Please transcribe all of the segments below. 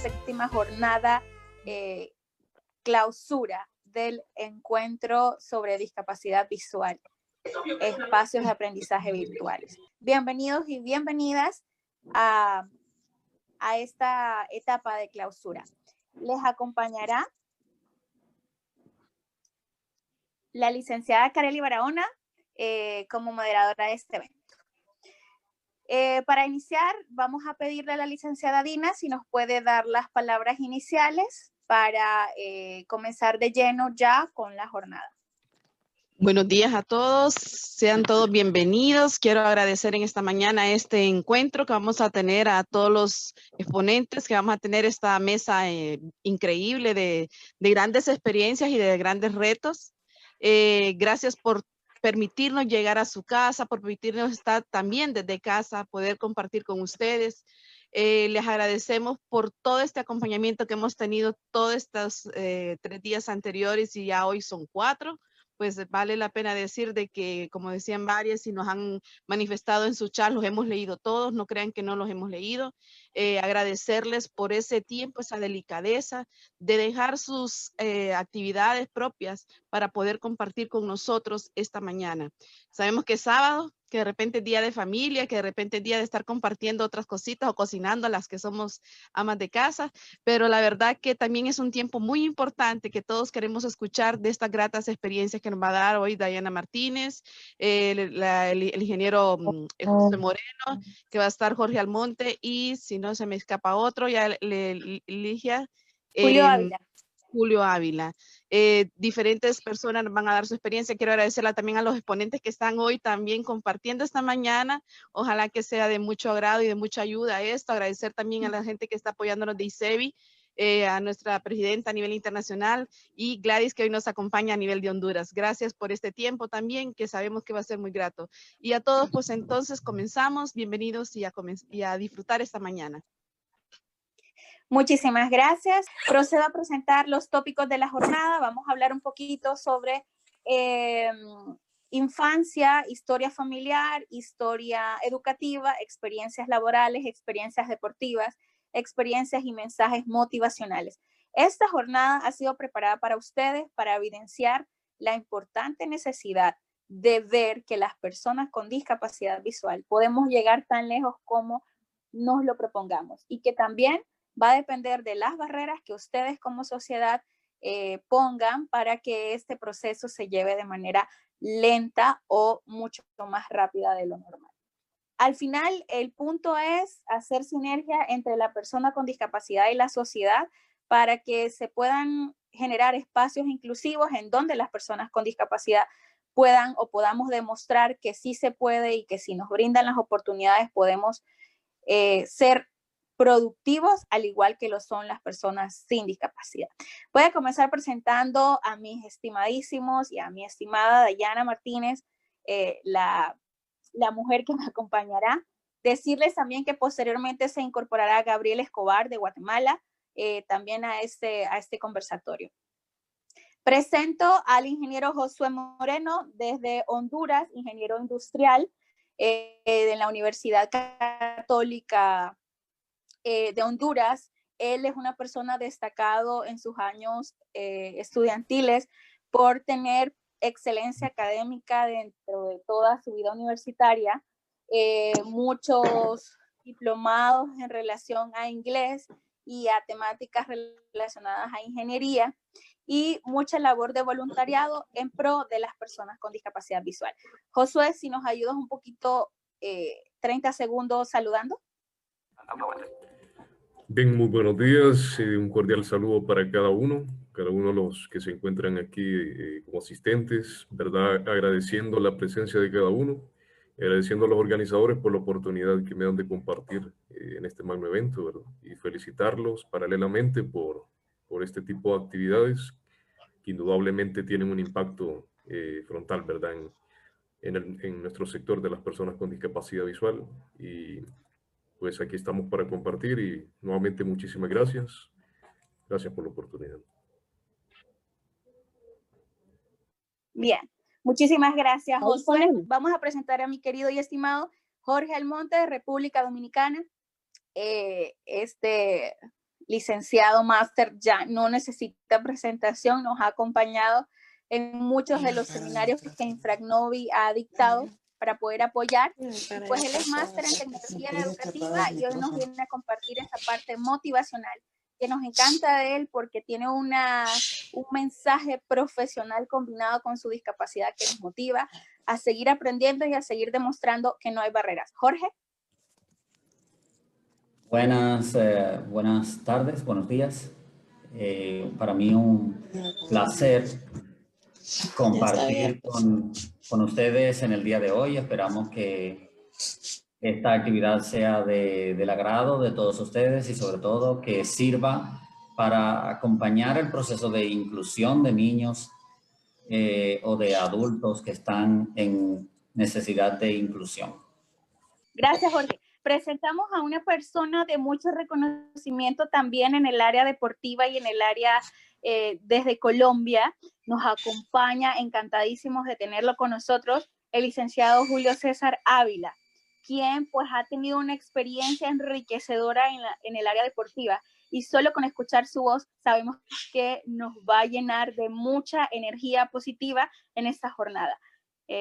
séptima jornada clausura del encuentro sobre discapacidad visual, espacios de aprendizaje virtuales. Bienvenidos y bienvenidas a esta etapa de clausura. Les acompañará la licenciada Kareli Barahona como moderadora de este evento. Para iniciar, vamos a pedirle a la licenciada Dina si nos puede dar las palabras iniciales para comenzar de lleno ya con la jornada. Buenos días a todos, sean todos bienvenidos. Quiero agradecer en esta mañana este encuentro que vamos a tener a todos los exponentes, que vamos a tener esta mesa increíble de grandes experiencias y de grandes retos. Gracias por permitirnos llegar a su casa, por permitirnos estar también desde casa, poder compartir con ustedes. Les agradecemos por todo este acompañamiento que hemos tenido todos estos 3 días anteriores y ya hoy son 4. Pues vale la pena decir de que, como decían varias, si nos han manifestado en su chat, los hemos leído todos, no crean que no los hemos leído. Agradecerles por ese tiempo, esa delicadeza de dejar sus actividades propias para poder compartir con nosotros esta mañana. Sabemos que es sábado, que de repente es día de familia, que de repente es día de estar compartiendo otras cositas o cocinando a las que somos amas de casa, pero la verdad que también es un tiempo muy importante que todos queremos escuchar de estas gratas experiencias que nos va a dar hoy Dayana Martínez, el ingeniero José Moreno, que va a estar Jorge Almonte y si no se me escapa otro, ya Ligia. Julio Ávila. Julio Ávila. Diferentes personas van a dar su experiencia. Quiero agradecerla también a los exponentes que están hoy también compartiendo esta mañana. Ojalá que sea de mucho agrado y de mucha ayuda esto. Agradecer también a la gente que está apoyándonos de ICEBI, a nuestra presidenta a nivel internacional y Gladys que hoy nos acompaña a nivel de Honduras. Gracias por este tiempo también que sabemos que va a ser muy grato. Y a todos pues entonces comenzamos. Bienvenidos y a disfrutar esta mañana. Muchísimas gracias. Procedo a presentar los tópicos de la jornada. Vamos a hablar un poquito sobre infancia, historia familiar, historia educativa, experiencias laborales, experiencias deportivas, experiencias y mensajes motivacionales. Esta jornada ha sido preparada para ustedes para evidenciar la importante necesidad de ver que las personas con discapacidad visual podemos llegar tan lejos como nos lo propongamos y que también va a depender de las barreras que ustedes como sociedad pongan para que este proceso se lleve de manera lenta o mucho más rápida de lo normal. Al final, el punto es hacer sinergia entre la persona con discapacidad y la sociedad para que se puedan generar espacios inclusivos en donde las personas con discapacidad puedan o podamos demostrar que sí se puede y que si nos brindan las oportunidades podemos ser productivos, al igual que lo son las personas sin discapacidad. Voy a comenzar presentando a mis estimadísimos y a mi estimada Dayana Martínez, la mujer que me acompañará. Decirles también que posteriormente se incorporará Gabriel Escobar de Guatemala, también a este conversatorio. Presento al ingeniero Josué Moreno desde Honduras, ingeniero industrial de la Universidad Católica de Honduras. Él es una persona destacado en sus años estudiantiles por tener excelencia académica dentro de toda su vida universitaria, muchos diplomados en relación a inglés y a temáticas relacionadas a ingeniería y mucha labor de voluntariado en pro de las personas con discapacidad visual. Josué, si nos ayudas un poquito, 30 segundos saludando. Bien, muy buenos días, un cordial saludo para cada uno de los que se encuentran aquí como asistentes, ¿verdad? Agradeciendo la presencia de cada uno, agradeciendo a los organizadores por la oportunidad que me dan de compartir en este magno evento, ¿verdad? Y felicitarlos paralelamente por este tipo de actividades que indudablemente tienen un impacto frontal, ¿verdad? En nuestro sector de las personas con discapacidad visual y pues aquí estamos para compartir y nuevamente muchísimas gracias. Gracias por la oportunidad. Bien, muchísimas gracias, Josué. Vamos a presentar a mi querido y estimado Jorge Almonte de República Dominicana. licenciado máster, ya no necesita presentación, nos ha acompañado en muchos de los seminarios que Infragnovi ha dictado para poder apoyar. Pues él es máster en tecnología educativa y hoy nos viene a compartir esa parte motivacional que nos encanta de él porque tiene un mensaje profesional combinado con su discapacidad que nos motiva a seguir aprendiendo y a seguir demostrando que no hay barreras. Jorge. Buenas tardes, buenos días. Para mí un placer compartir con ustedes en el día de hoy. Esperamos que esta actividad sea del agrado de todos ustedes y sobre todo que sirva para acompañar el proceso de inclusión de niños o de adultos que están en necesidad de inclusión. Gracias, Jorge. Presentamos a una persona de mucho reconocimiento también en el área deportiva y en el área desde Colombia. Nos acompaña, encantadísimos de tenerlo con nosotros, el licenciado Julio César Ávila, quien pues ha tenido una experiencia enriquecedora en el área deportiva y solo con escuchar su voz sabemos que nos va a llenar de mucha energía positiva en esta jornada.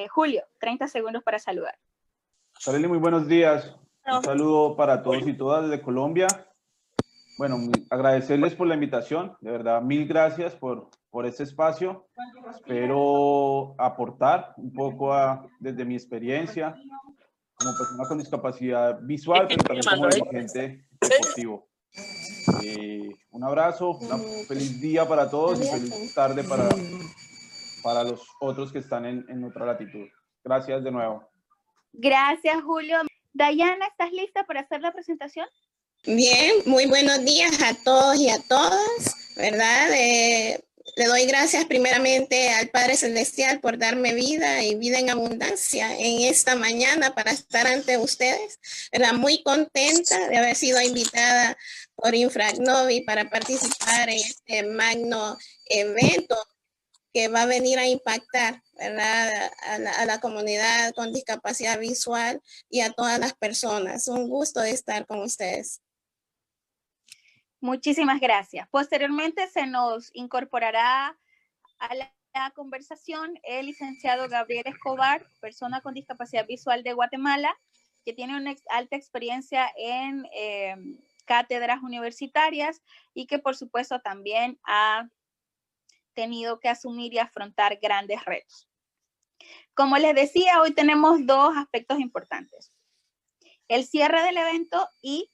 Julio, 30 segundos para saludar. Sareli, muy buenos días. Un saludo para todos y todas desde Colombia. Bueno, agradecerles por la invitación. De verdad, mil gracias por este espacio. Espero aportar un poco desde mi experiencia como persona con discapacidad visual, pero también como dirigente deportivo. Un abrazo, un feliz día para todos y feliz tarde para los otros que están en otra latitud. Gracias de nuevo. Gracias, Julio. Dayana, ¿estás lista para hacer la presentación? Bien, muy buenos días a todos y a todas, ¿verdad? Le doy gracias primeramente al Padre Celestial por darme vida y vida en abundancia en esta mañana para estar ante ustedes. ¿Verdad? Muy contenta de haber sido invitada por Infragnovi para participar en este magno evento que va a venir a impactar, ¿verdad? a la comunidad con discapacidad visual y a todas las personas. Un gusto de estar con ustedes. Muchísimas gracias. Posteriormente se nos incorporará a la conversación el licenciado Gabriel Escobar, persona con discapacidad visual de Guatemala, que tiene una alta experiencia en cátedras universitarias y que por supuesto también ha tenido que asumir y afrontar grandes retos. Como les decía, hoy tenemos dos aspectos importantes. El cierre del evento y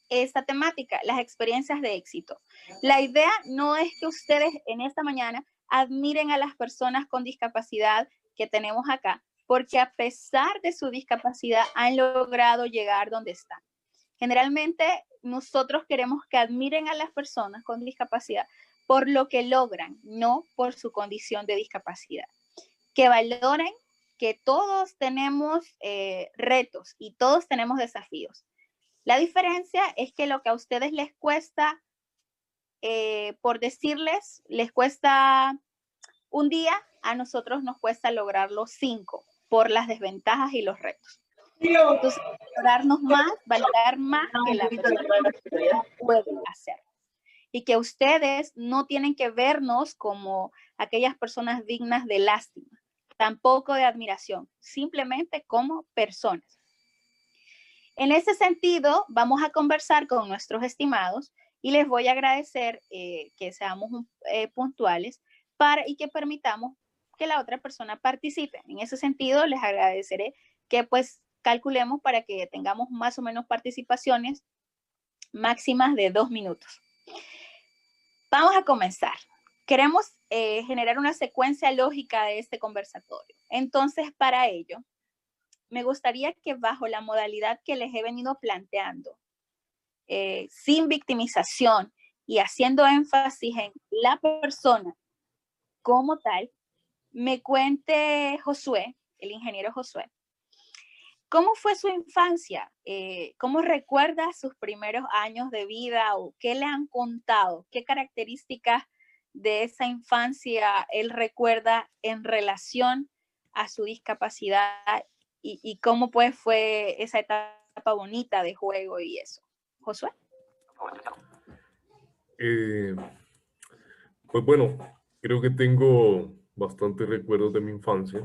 esta temática, las experiencias de éxito. La idea no es que ustedes en esta mañana admiren a las personas con discapacidad que tenemos acá, porque a pesar de su discapacidad han logrado llegar donde están. Generalmente nosotros queremos que admiren a las personas con discapacidad por lo que logran, no por su condición de discapacidad. Que valoren que todos tenemos retos y todos tenemos desafíos. La diferencia es que lo que a ustedes les cuesta, por decirles, les cuesta un día, a nosotros nos cuesta lograrlo 5 por las desventajas y los retos. Entonces, valorar más que la persona puede hacer. Y que ustedes no tienen que vernos como aquellas personas dignas de lástima, tampoco de admiración, simplemente como personas. En ese sentido, vamos a conversar con nuestros estimados y les voy a agradecer que seamos puntuales y que permitamos que la otra persona participe. En ese sentido, les agradeceré que pues calculemos para que tengamos más o menos participaciones máximas de 2 minutos. Vamos a comenzar. Queremos generar una secuencia lógica de este conversatorio. Entonces, para ello, me gustaría que bajo la modalidad que les he venido planteando, sin victimización y haciendo énfasis en la persona como tal, me cuente Josué, el ingeniero Josué, ¿cómo fue su infancia? ¿Cómo recuerda sus primeros años de vida o qué le han contado? ¿Qué características de esa infancia él recuerda en relación a su discapacidad y cómo pues fue esa etapa bonita de juego y eso? Josué. Pues bueno, creo que tengo bastantes recuerdos de mi infancia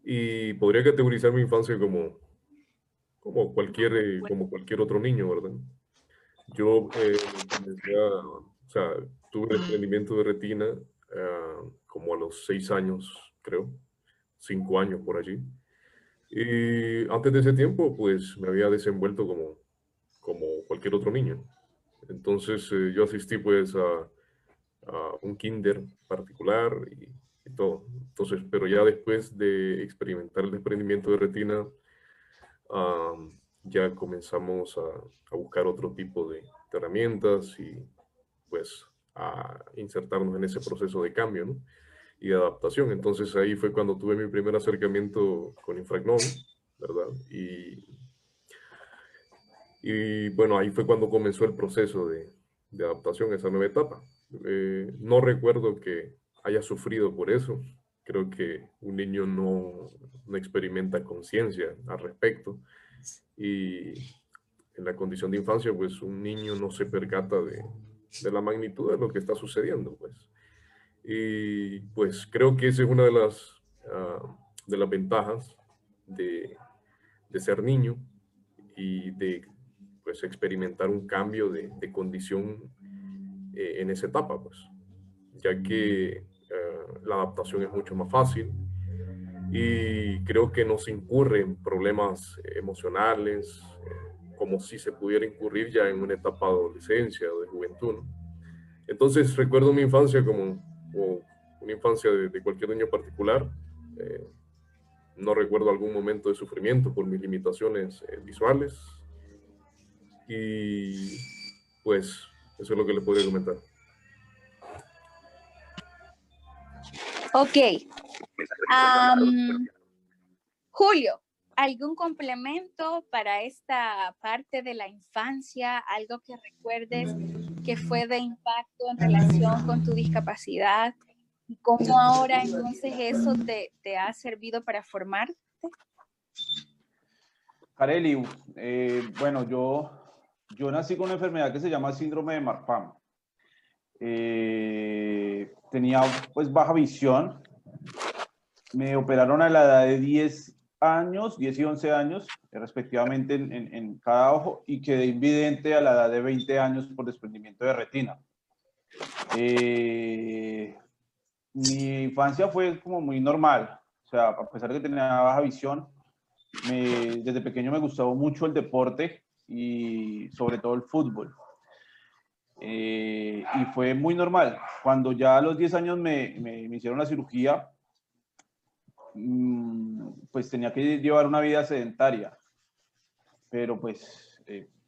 y podría categorizar mi infancia como cualquier otro niño, ¿verdad? Yo o sea, tuve el desprendimiento de retina como a los 6 años, creo, 5 años por allí. Y antes de ese tiempo, pues me había desenvuelto como cualquier otro niño. Entonces yo asistí pues a un kinder particular y todo. Entonces, pero ya después de experimentar el desprendimiento de retina, ya comenzamos a buscar otro tipo de herramientas y pues a insertarnos en ese proceso de cambio, ¿no? Y de adaptación. Entonces ahí fue cuando tuve mi primer acercamiento con Infragnon, ¿verdad? Y bueno, ahí fue cuando comenzó el proceso de adaptación a esa nueva etapa. No recuerdo que haya sufrido por eso. Creo que un niño no experimenta conciencia al respecto. Y en la condición de infancia, pues un niño no se percata de la magnitud de lo que está sucediendo, pues. Y pues creo que esa es una de las ventajas de ser niño y de pues experimentar un cambio de condición en esa etapa, pues, ya que la adaptación es mucho más fácil y creo que no se incurre en problemas emocionales como si se pudiera incurrir ya en una etapa de adolescencia o de juventud, ¿no? Entonces recuerdo mi infancia como una infancia de cualquier niño particular. No recuerdo algún momento de sufrimiento por mis limitaciones visuales. Y pues eso es lo que les podría comentar. Ok. Julio, ¿algún complemento para esta parte de la infancia? ¿Algo que recuerdes que fue de impacto en relación con tu discapacidad? ¿Y cómo ahora entonces eso te ha servido para formarte? Kareli, bueno, yo nací con una enfermedad que se llama síndrome de Marfan. Tenía pues baja visión. Me operaron a la edad de 10 y 11 años, respectivamente en cada ojo, y quedé invidente a la edad de 20 años por desprendimiento de retina. Mi infancia fue como muy normal, o sea, a pesar de que tenía baja visión, desde pequeño me gustaba mucho el deporte y sobre todo el fútbol. Y fue muy normal. Cuando ya a los 10 años me hicieron la cirugía, pues tenía que llevar una vida sedentaria, pero pues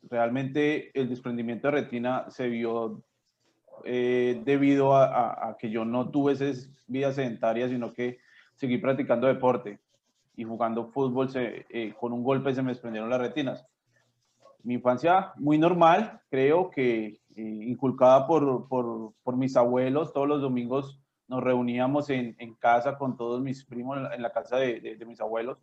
realmente el desprendimiento de retina se vio debido a que yo no tuve esa vida sedentaria, sino que seguí practicando deporte y jugando fútbol. Con un golpe se me desprendieron las retinas. Mi infancia muy normal, creo que inculcada por mis abuelos. Todos los domingos nos reuníamos en casa con todos mis primos, en la casa de mis abuelos,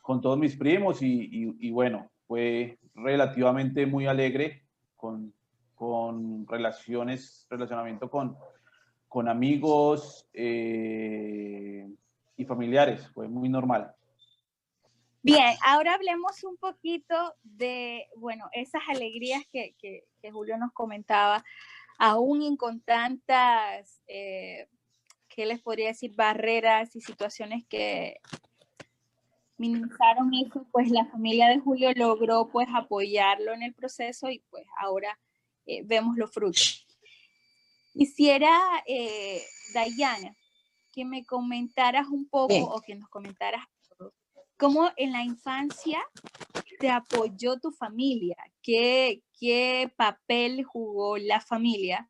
con todos mis primos y bueno, fue relativamente muy alegre con relacionamiento con amigos y familiares. Fue muy normal. Bien, ahora hablemos un poquito de, bueno, esas alegrías que Julio nos comentaba, aún con tantas, ¿qué les podría decir? Barreras y situaciones que minimizaron eso, pues la familia de Julio logró pues apoyarlo en el proceso y pues ahora vemos los frutos. Quisiera, Dayana, que me comentaras un poco o que nos comentaras cómo en la infancia te apoyó tu familia, qué papel jugó la familia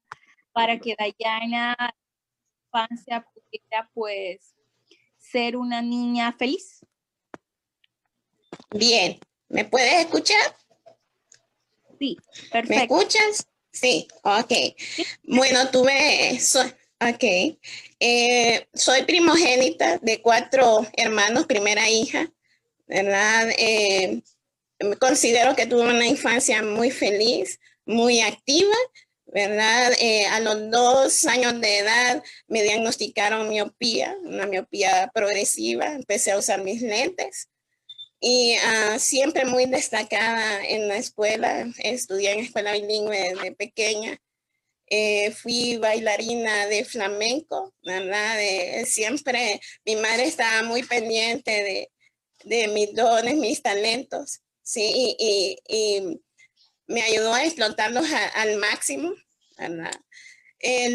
para que Dayana en la infancia pudiera pues ser una niña feliz. Bien, ¿me puedes escuchar? Sí, perfecto. ¿Me escuchas? Sí, ok. Bueno, soy primogénita de 4 hermanos, primera hija, ¿verdad? Considero que tuve una infancia muy feliz, muy activa, ¿verdad? A los 2 años de edad me diagnosticaron miopía, una miopía progresiva. Empecé a usar mis lentes y siempre muy destacada en la escuela. Estudié en escuela bilingüe desde pequeña. Fui bailarina de flamenco, ¿verdad? Siempre mi madre estaba muy pendiente de mis dones, mis talentos, ¿sí? Y me ayudó a explotarlos al máximo, ¿verdad?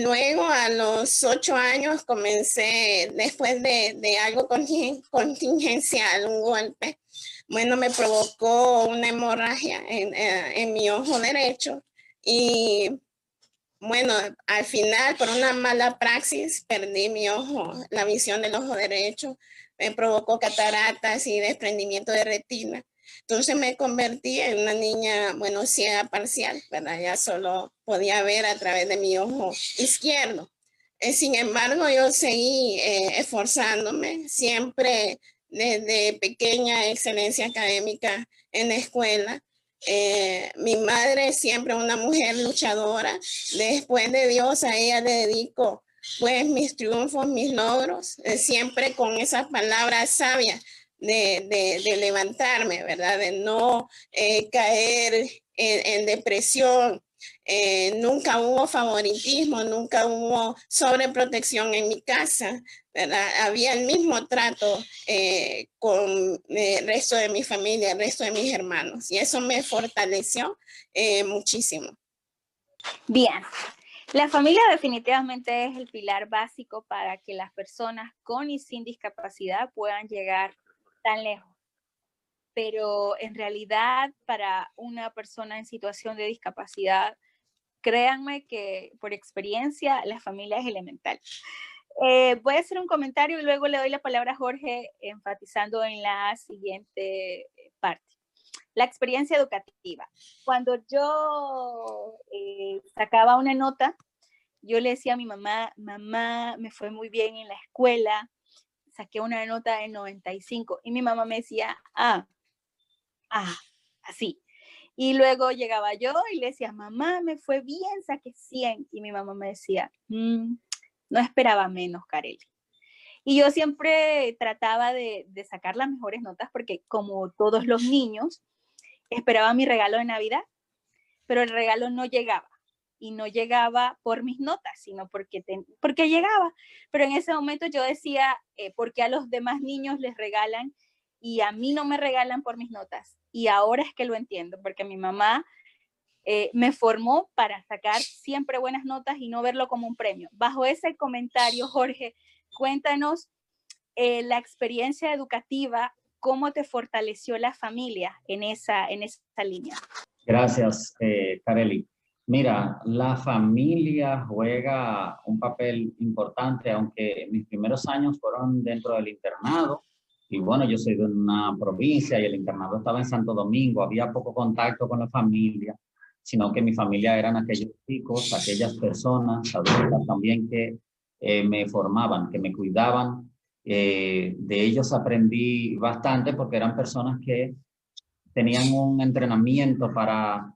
Luego a los 8 años comencé, después de algo contingencial, un golpe, bueno, me provocó una hemorragia en mi ojo derecho y bueno, al final por una mala praxis perdí mi ojo, la visión del ojo derecho, me provocó cataratas y desprendimiento de retina. Entonces me convertí en una niña, bueno, ciega parcial, ¿verdad? Ya solo podía ver a través de mi ojo izquierdo. Sin embargo, yo seguí esforzándome, siempre desde pequeña excelencia académica en la escuela. Mi madre siempre una mujer luchadora. Después de Dios, a ella le dedico pues mis triunfos, mis logros, siempre con esas palabras sabias de levantarme, ¿verdad? De no caer en depresión. Nunca hubo favoritismo, nunca hubo sobreprotección en mi casa, ¿verdad? Había el mismo trato con el resto de mi familia, el resto de mis hermanos, y eso me fortaleció muchísimo. Bien, la familia definitivamente es el pilar básico para que las personas con y sin discapacidad puedan llegar tan lejos. Pero en realidad para una persona en situación de discapacidad, créanme que por experiencia la familia es elemental. Voy a hacer un comentario y luego le doy la palabra a Jorge enfatizando en la siguiente parte. La experiencia educativa. Cuando yo sacaba una nota, yo le decía a mi mamá, mamá, me fue muy bien en la escuela, saqué una nota de 95 y mi mamá me decía, así. Y luego llegaba yo y le decía, mamá, me fue bien, saqué 100. Y mi mamá me decía, no esperaba menos, Kareli. Y yo siempre trataba de sacar las mejores notas porque como todos los niños, esperaba mi regalo de Navidad, pero el regalo no llegaba. Y no llegaba por mis notas, sino porque llegaba. Pero en ese momento yo decía, ¿por qué a los demás niños les regalan y a mí no me regalan por mis notas? Y ahora es que lo entiendo, porque mi mamá me formó para sacar siempre buenas notas y no verlo como un premio. Bajo ese comentario, Jorge, cuéntanos la experiencia educativa, cómo te fortaleció la familia en esa línea. Gracias, Kareli. Mira, la familia juega un papel importante, aunque mis primeros años fueron dentro del internado. Y bueno, yo soy de una provincia y el internado estaba en Santo Domingo, había poco contacto con la familia, sino que mi familia eran aquellos chicos, aquellas personas adultas también que me formaban, que me cuidaban. De ellos aprendí bastante porque eran personas que tenían un entrenamiento para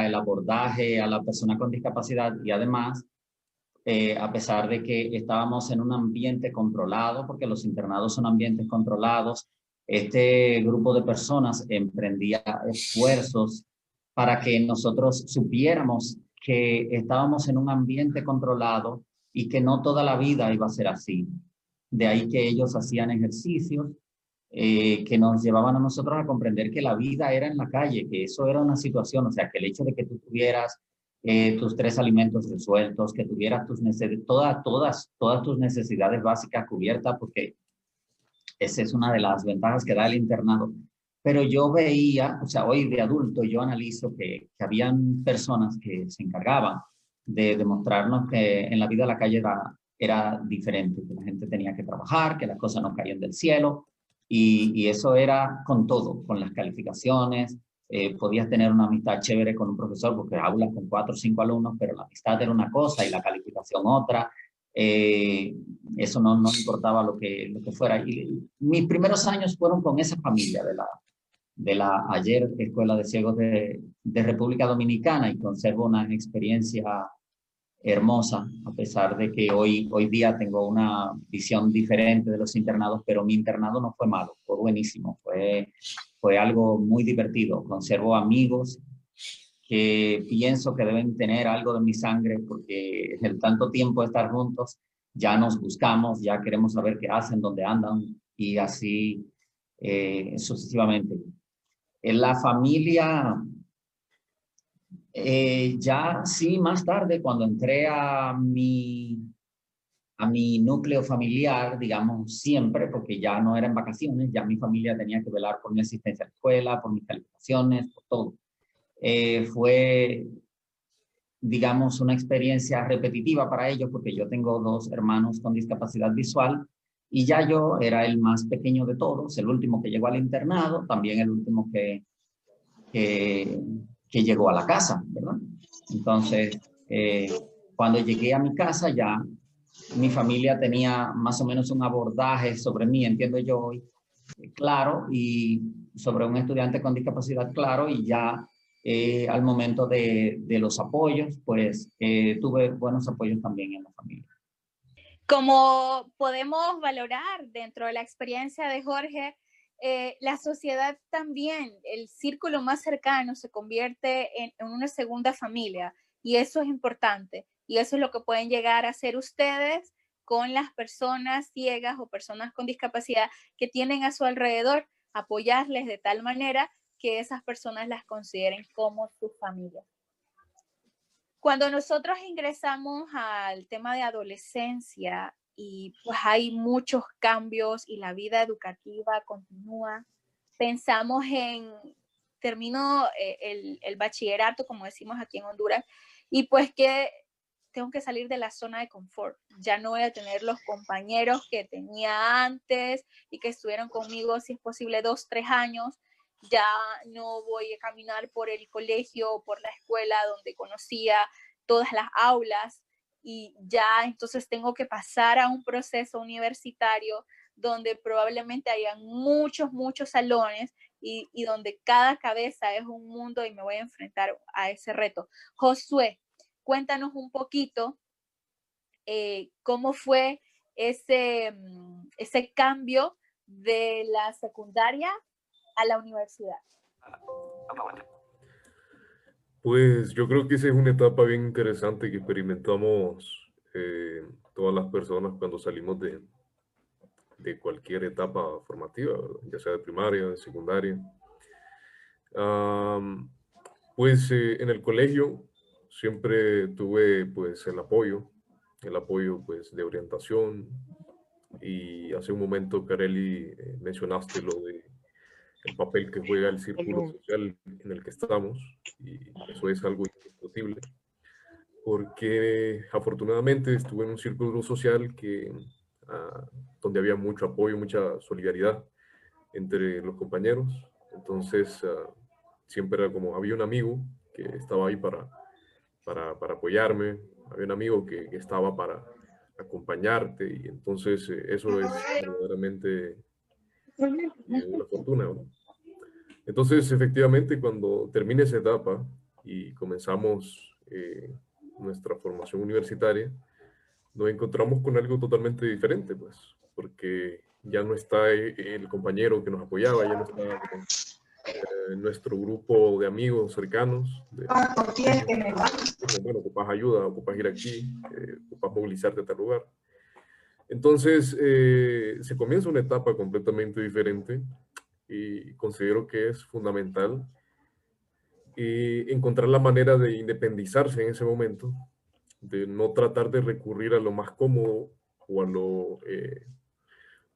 el abordaje a la persona con discapacidad y además, a pesar de que estábamos en un ambiente controlado, porque los internados son ambientes controlados, este grupo de personas emprendía esfuerzos para que nosotros supiéramos que estábamos en un ambiente controlado y que no toda la vida iba a ser así. De ahí que ellos hacían ejercicios que nos llevaban a nosotros a comprender que la vida era en la calle, que eso era una situación, o sea, que el hecho de que tú tuvieras tus 3 alimentos resueltos, que tuvieras todas tus necesidades básicas cubiertas, porque esa es una de las ventajas que da el internado. Pero yo veía, o sea, hoy de adulto yo analizo que habían personas que se encargaban de demostrarnos que en la vida de la calle era diferente, que la gente tenía que trabajar, que las cosas no caían del cielo, y eso era con todo, con las calificaciones. Podías tener una amistad chévere con un profesor porque aulas con 4 o 5 alumnos, pero la amistad era una cosa y la calificación otra. Eso no importaba lo que fuera. Y mis primeros años fueron con esa familia de la ayer Escuela de Ciegos de República Dominicana y conservo una experiencia hermosa, a pesar de que hoy día tengo una visión diferente de los internados, pero mi internado no fue malo, fue buenísimo, fue algo muy divertido. Conservo amigos que pienso que deben tener algo de mi sangre, porque el tanto tiempo de estar juntos, ya nos buscamos, ya queremos saber qué hacen, dónde andan, y así sucesivamente. En la familia, ya sí, más tarde, cuando entré a mi núcleo familiar, digamos, siempre, porque ya no era en vacaciones, ya mi familia tenía que velar por mi asistencia a la escuela, por mis calificaciones, por todo. Fue, digamos, una experiencia repetitiva para ellos, porque yo tengo 2 hermanos con discapacidad visual y ya yo era el más pequeño de todos, el último que llegó al internado, también el último que llegó a la casa, ¿verdad? Entonces, cuando llegué a mi casa ya mi familia tenía más o menos un abordaje sobre mí, entiendo yo hoy, claro, y sobre un estudiante con discapacidad, claro, y ya al momento de los apoyos, pues tuve buenos apoyos también en la familia. Como podemos valorar dentro de la experiencia de Jorge, la sociedad también, el círculo más cercano se convierte en una segunda familia y eso es importante y eso es lo que pueden llegar a hacer ustedes con las personas ciegas o personas con discapacidad que tienen a su alrededor, apoyarles de tal manera que esas personas las consideren como su familia. Cuando nosotros ingresamos al tema de adolescencia y pues hay muchos cambios y la vida educativa continúa, pensamos en, termino el bachillerato, como decimos aquí en Honduras, y pues que tengo que salir de la zona de confort. Ya no voy a tener los compañeros que tenía antes y que estuvieron conmigo, si es posible, 2, 3 años. Ya no voy a caminar por el colegio o por la escuela donde conocía todas las aulas y ya entonces tengo que pasar a un proceso universitario donde probablemente hayan muchos salones y donde cada cabeza es un mundo y me voy a enfrentar a ese reto. Josué, cuéntanos un poquito cómo fue ese cambio de la secundaria a la universidad. Pues yo creo que esa es una etapa bien interesante que experimentamos todas las personas cuando salimos de cualquier etapa formativa, ¿verdad? Ya sea de primaria, de secundaria. Pues en el colegio siempre tuve pues el apoyo pues de orientación, y hace un momento, Kareli, mencionaste lo de el papel que juega el círculo social en el que estamos, y eso es algo indiscutible, porque afortunadamente estuve en un círculo social donde había mucho apoyo, mucha solidaridad entre los compañeros. Entonces siempre era como, había un amigo que estaba ahí para apoyarme, había un amigo que estaba para acompañarte, y entonces eso es verdaderamente una fortuna, ¿no? Entonces, efectivamente, cuando termine esa etapa y comenzamos nuestra formación universitaria, nos encontramos con algo totalmente diferente, pues, porque ya no está el compañero que nos apoyaba, ya no está nuestro grupo de amigos cercanos. Bueno, ocupas ayuda, ocupas ir aquí, ocupas movilizarte a tal lugar. Entonces, se comienza una etapa completamente diferente, y considero que es fundamental encontrar la manera de independizarse en ese momento, de no tratar de recurrir a lo más cómodo o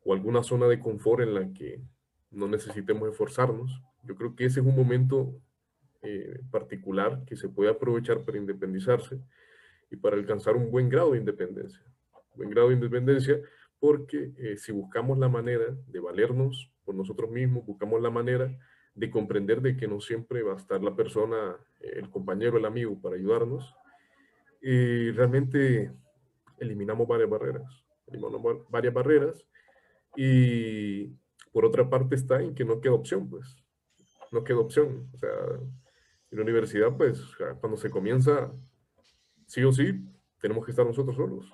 o alguna zona de confort en la que no necesitemos esforzarnos. Yo creo que ese es un momento particular que se puede aprovechar para independizarse y para alcanzar un buen grado de independencia. Buen grado de independencia porque si buscamos la manera de valernos por nosotros mismos, buscamos la manera de comprender de que no siempre va a estar la persona, el compañero, el amigo para ayudarnos, y realmente eliminamos varias barreras, y por otra parte está en que no queda opción, pues. no queda opción. O sea, en la universidad, pues, cuando se comienza, sí o sí, tenemos que estar nosotros solos.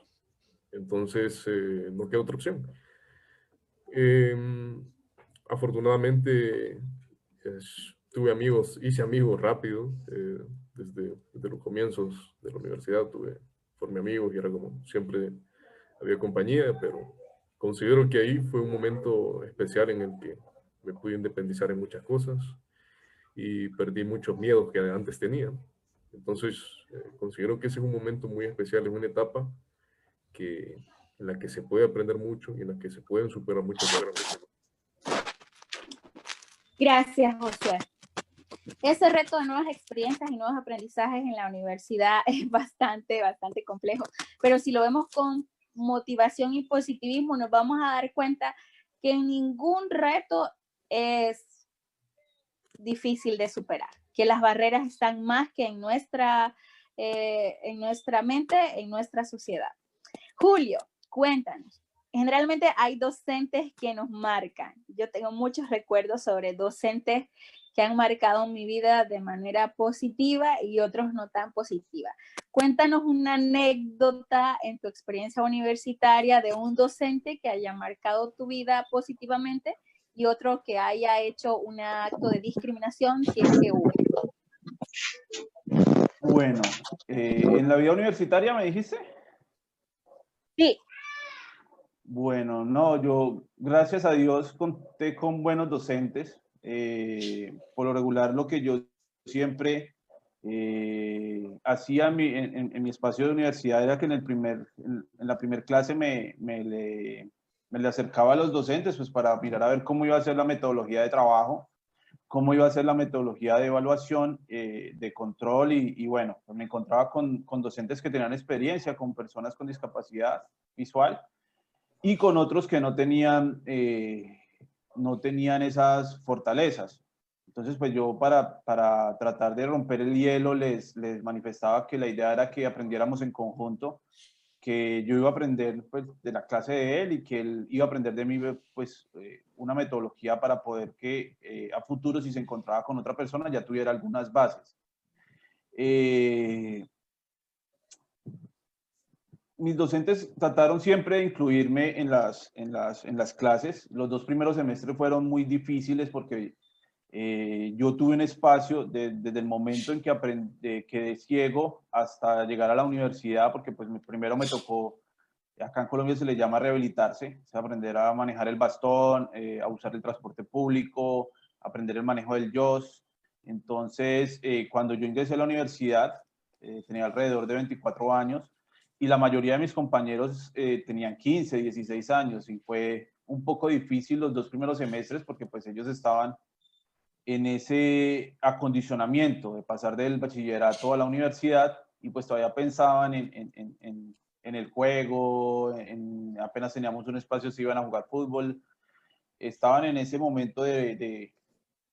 Entonces, no queda otra opción. Afortunadamente, tuve amigos, hice amigos rápido, desde los comienzos de la universidad formé amigos y era como siempre había compañía, pero considero que ahí fue un momento especial en el que me pude independizar en muchas cosas y perdí muchos miedos que antes tenía. Entonces, considero que ese es un momento muy especial, es una etapa en la que se puede aprender mucho y en la que se pueden superar muchas cosas. Gracias, Josué. Ese reto de nuevas experiencias y nuevos aprendizajes en la universidad es bastante complejo, pero si lo vemos con motivación y positivismo, nos vamos a dar cuenta que ningún reto es difícil de superar, que las barreras están más que en nuestra mente, en nuestra sociedad. Julio, cuéntanos. Generalmente hay docentes que nos marcan. Yo tengo muchos recuerdos sobre docentes que han marcado mi vida de manera positiva y otros no tan positiva. Cuéntanos una anécdota en tu experiencia universitaria de un docente que haya marcado tu vida positivamente y otro que haya hecho un acto de discriminación, si es que hubo. Bueno, ¿en la vida universitaria me dijiste? Sí. Bueno, no, yo gracias a Dios conté con buenos docentes. Por lo regular, lo que yo siempre hacía en mi espacio de universidad era que en la primera clase me le acercaba a los docentes pues para mirar a ver cómo iba a ser la metodología de trabajo, cómo iba a ser la metodología de evaluación, de control y bueno, pues me encontraba con docentes que tenían experiencia, con personas con discapacidad visual y con otros que no tenían esas fortalezas. Entonces, pues yo para tratar de romper el hielo les manifestaba que la idea era que aprendiéramos en conjunto, que yo iba a aprender pues, de la clase de él y que él iba a aprender de mí pues, una metodología para poder que a futuro, si se encontraba con otra persona, ya tuviera algunas bases. Mis docentes trataron siempre de incluirme en las clases. Los 2 primeros semestres fueron muy difíciles porque yo tuve un espacio desde el momento en que quedé ciego hasta llegar a la universidad, porque pues primero me tocó, acá en Colombia se le llama rehabilitarse, o sea, aprender a manejar el bastón, a usar el transporte público, aprender el manejo del JOS. Entonces, cuando yo ingresé a la universidad, tenía alrededor de 24 años, y la mayoría de mis compañeros tenían 15, 16 años, y fue un poco difícil los 2 primeros semestres porque pues ellos estaban en ese acondicionamiento de pasar del bachillerato a la universidad y pues todavía pensaban en el juego, apenas teníamos un espacio, se iban a jugar fútbol, estaban en ese momento de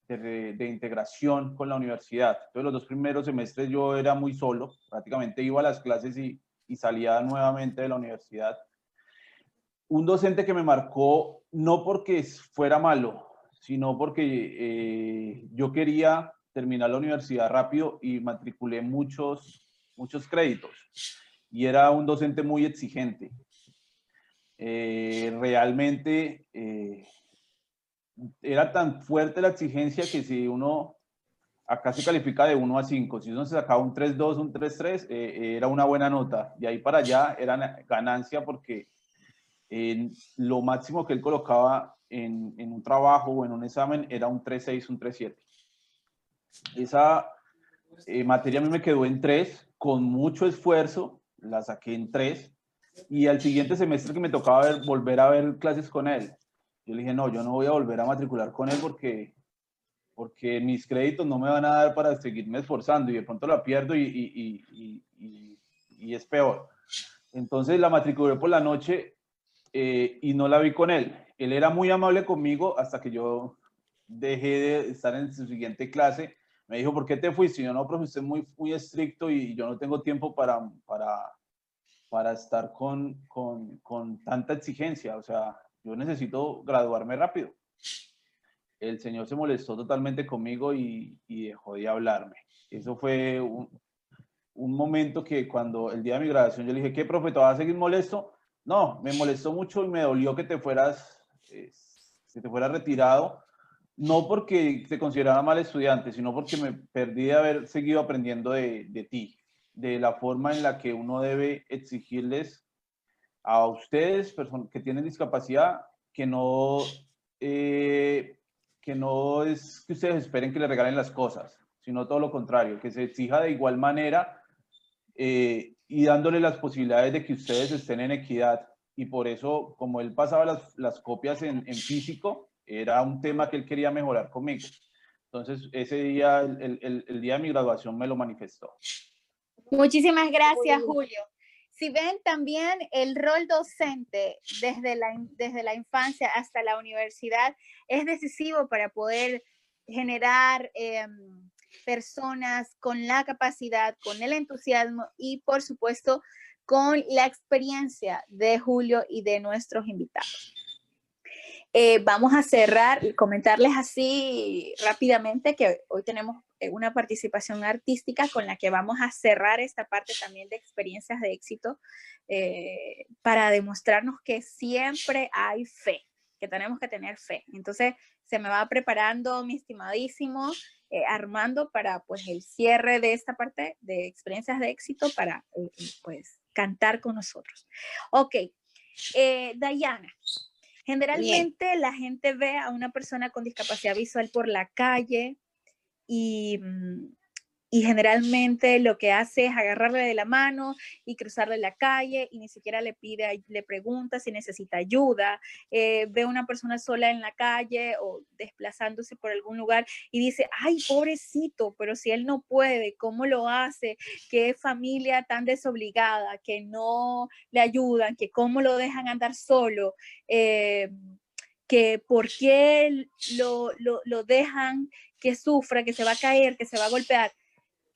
integración con la universidad. Entonces los 2 primeros semestres yo era muy solo, prácticamente iba a las clases y salía nuevamente de la universidad. Un docente que me marcó, no porque fuera malo, sino porque yo quería terminar la universidad rápido y matriculé muchos créditos. Y era un docente muy exigente. Realmente era tan fuerte la exigencia que si uno, acá se califica de 1 a 5, si uno se sacaba un 3.2, un 3.3, era una buena nota. De ahí para allá era ganancia porque lo máximo que él colocaba en un trabajo o en un examen era un 3.6, un 3.7. Esa materia a mí me quedó en 3, con mucho esfuerzo, la saqué en 3, y al siguiente semestre que me tocaba volver a ver clases con él, yo le dije, no, yo no voy a volver a matricular con él porque mis créditos no me van a dar para seguirme esforzando y de pronto la pierdo y es peor. Entonces la matriculé por la noche y no la vi con él. Él era muy amable conmigo hasta que yo dejé de estar en su siguiente clase. Me dijo, ¿por qué te fuiste? Y yo, no, profe, usted es muy estricto y yo no tengo tiempo para estar con tanta exigencia. O sea, yo necesito graduarme rápido. el señor se molestó totalmente conmigo y dejó de hablarme. Eso fue un momento que cuando el día de mi graduación yo le dije, ¿qué, profe, te vas a seguir molesto? No, me molestó mucho y me dolió que te fueras retirado, no porque te consideraba mal estudiante, sino porque me perdí de haber seguido aprendiendo de ti, de la forma en la que uno debe exigirles a ustedes, personas que tienen discapacidad, que no es que ustedes esperen que les regalen las cosas, sino todo lo contrario, que se exija de igual manera y dándole las posibilidades de que ustedes estén en equidad. Y por eso, como él pasaba las copias en físico, era un tema que él quería mejorar conmigo. Entonces, ese día, el día de mi graduación me lo manifestó. Muchísimas gracias, Julio. Si ven también el rol docente desde la infancia hasta la universidad es decisivo para poder generar personas con la capacidad, con el entusiasmo y por supuesto con la experiencia de Julio y de nuestros invitados. Vamos a cerrar y comentarles así rápidamente que hoy tenemos una participación artística con la que vamos a cerrar esta parte también de experiencias de éxito para demostrarnos que siempre hay fe, que tenemos que tener fe. Entonces se me va preparando mi estimadísimo Armando para pues el cierre de esta parte de experiencias de éxito para pues cantar con nosotros. Ok, Dayana. Generalmente bien, la gente ve a una persona con discapacidad visual por la calle y generalmente lo que hace es agarrarle de la mano y cruzarle la calle y ni siquiera le pregunta si necesita ayuda. Ve a una persona sola en la calle o desplazándose por algún lugar y dice, ay, pobrecito, pero si él no puede, ¿cómo lo hace? Qué familia tan desobligada, que no le ayudan, que cómo lo dejan andar solo, que por qué lo dejan que sufra, que se va a caer, que se va a golpear.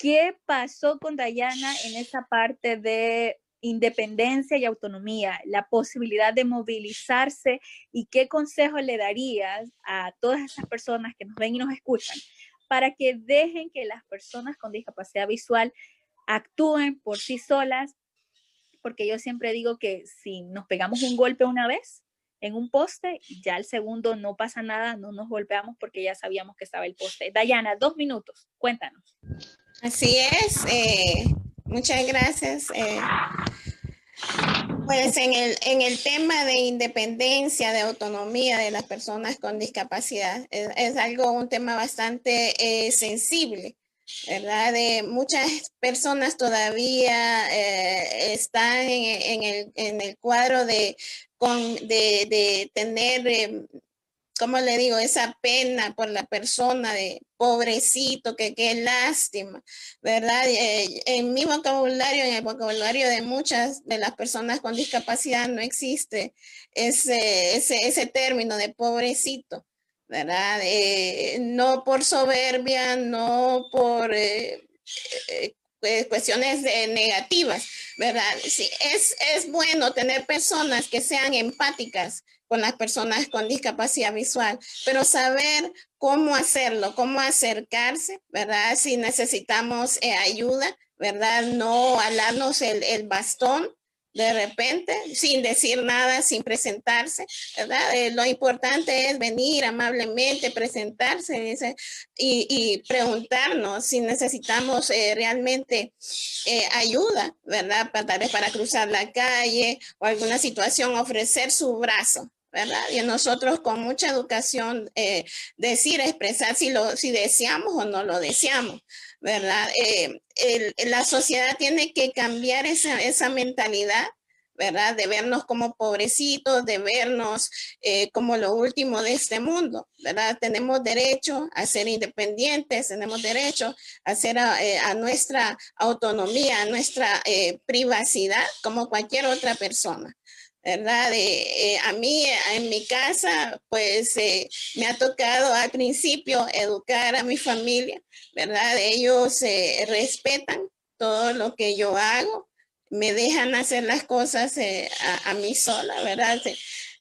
¿Qué pasó con Dayana en esa parte de independencia y autonomía, la posibilidad de movilizarse y qué consejo le darías a todas esas personas que nos ven y nos escuchan para que dejen que las personas con discapacidad visual actúen por sí solas? Porque yo siempre digo que si nos pegamos un golpe una vez en un poste, ya el segundo no pasa nada, no nos golpeamos porque ya sabíamos que estaba el poste. Dayana, 2 minutos, cuéntanos. Así es, muchas gracias. Pues en el tema de independencia, de autonomía de las personas con discapacidad, es un tema bastante sensible, ¿verdad? Muchas personas todavía están en el cuadro de tener... ¿cómo le digo? Esa pena por la persona de pobrecito, que qué lástima, ¿verdad? En mi vocabulario, en el vocabulario de muchas de las personas con discapacidad no existe ese término de pobrecito, ¿verdad? No por soberbia, no por cuestiones negativas, ¿verdad? Sí, es bueno tener personas que sean empáticas con las personas con discapacidad visual, pero saber cómo hacerlo, cómo acercarse, ¿verdad? Si necesitamos ayuda, ¿verdad? No alarnos el bastón de repente, sin decir nada, sin presentarse, ¿verdad? Lo importante es venir amablemente, presentarse y preguntarnos si necesitamos realmente ayuda, ¿verdad? Tal vez para cruzar la calle o alguna situación, ofrecer su brazo, ¿verdad? Y nosotros con mucha educación decir, expresar si deseamos o no lo deseamos, ¿verdad? La sociedad tiene que cambiar esa mentalidad, ¿verdad? De vernos como pobrecitos, de vernos como lo último de este mundo, ¿verdad? Tenemos derecho a ser independientes, tenemos derecho a ser a nuestra autonomía, a nuestra privacidad como cualquier otra persona, ¿verdad? A mí, en mi casa, pues me ha tocado al principio educar a mi familia, ¿verdad? Ellos respetan todo lo que yo hago, me dejan hacer las cosas a mí sola, ¿verdad?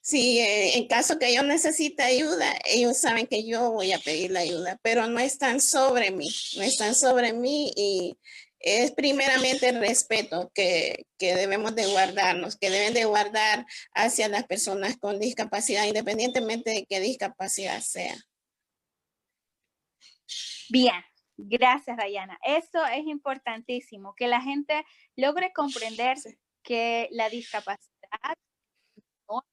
Si en caso que yo necesite ayuda, ellos saben que yo voy a pedir la ayuda, pero no están sobre mí, no están sobre mí y es primeramente el respeto que debemos de guardarnos, que deben de guardar hacia las personas con discapacidad, independientemente de qué discapacidad sea. Bien, gracias, Dayana. Eso es importantísimo, que la gente logre comprender que la discapacidad no,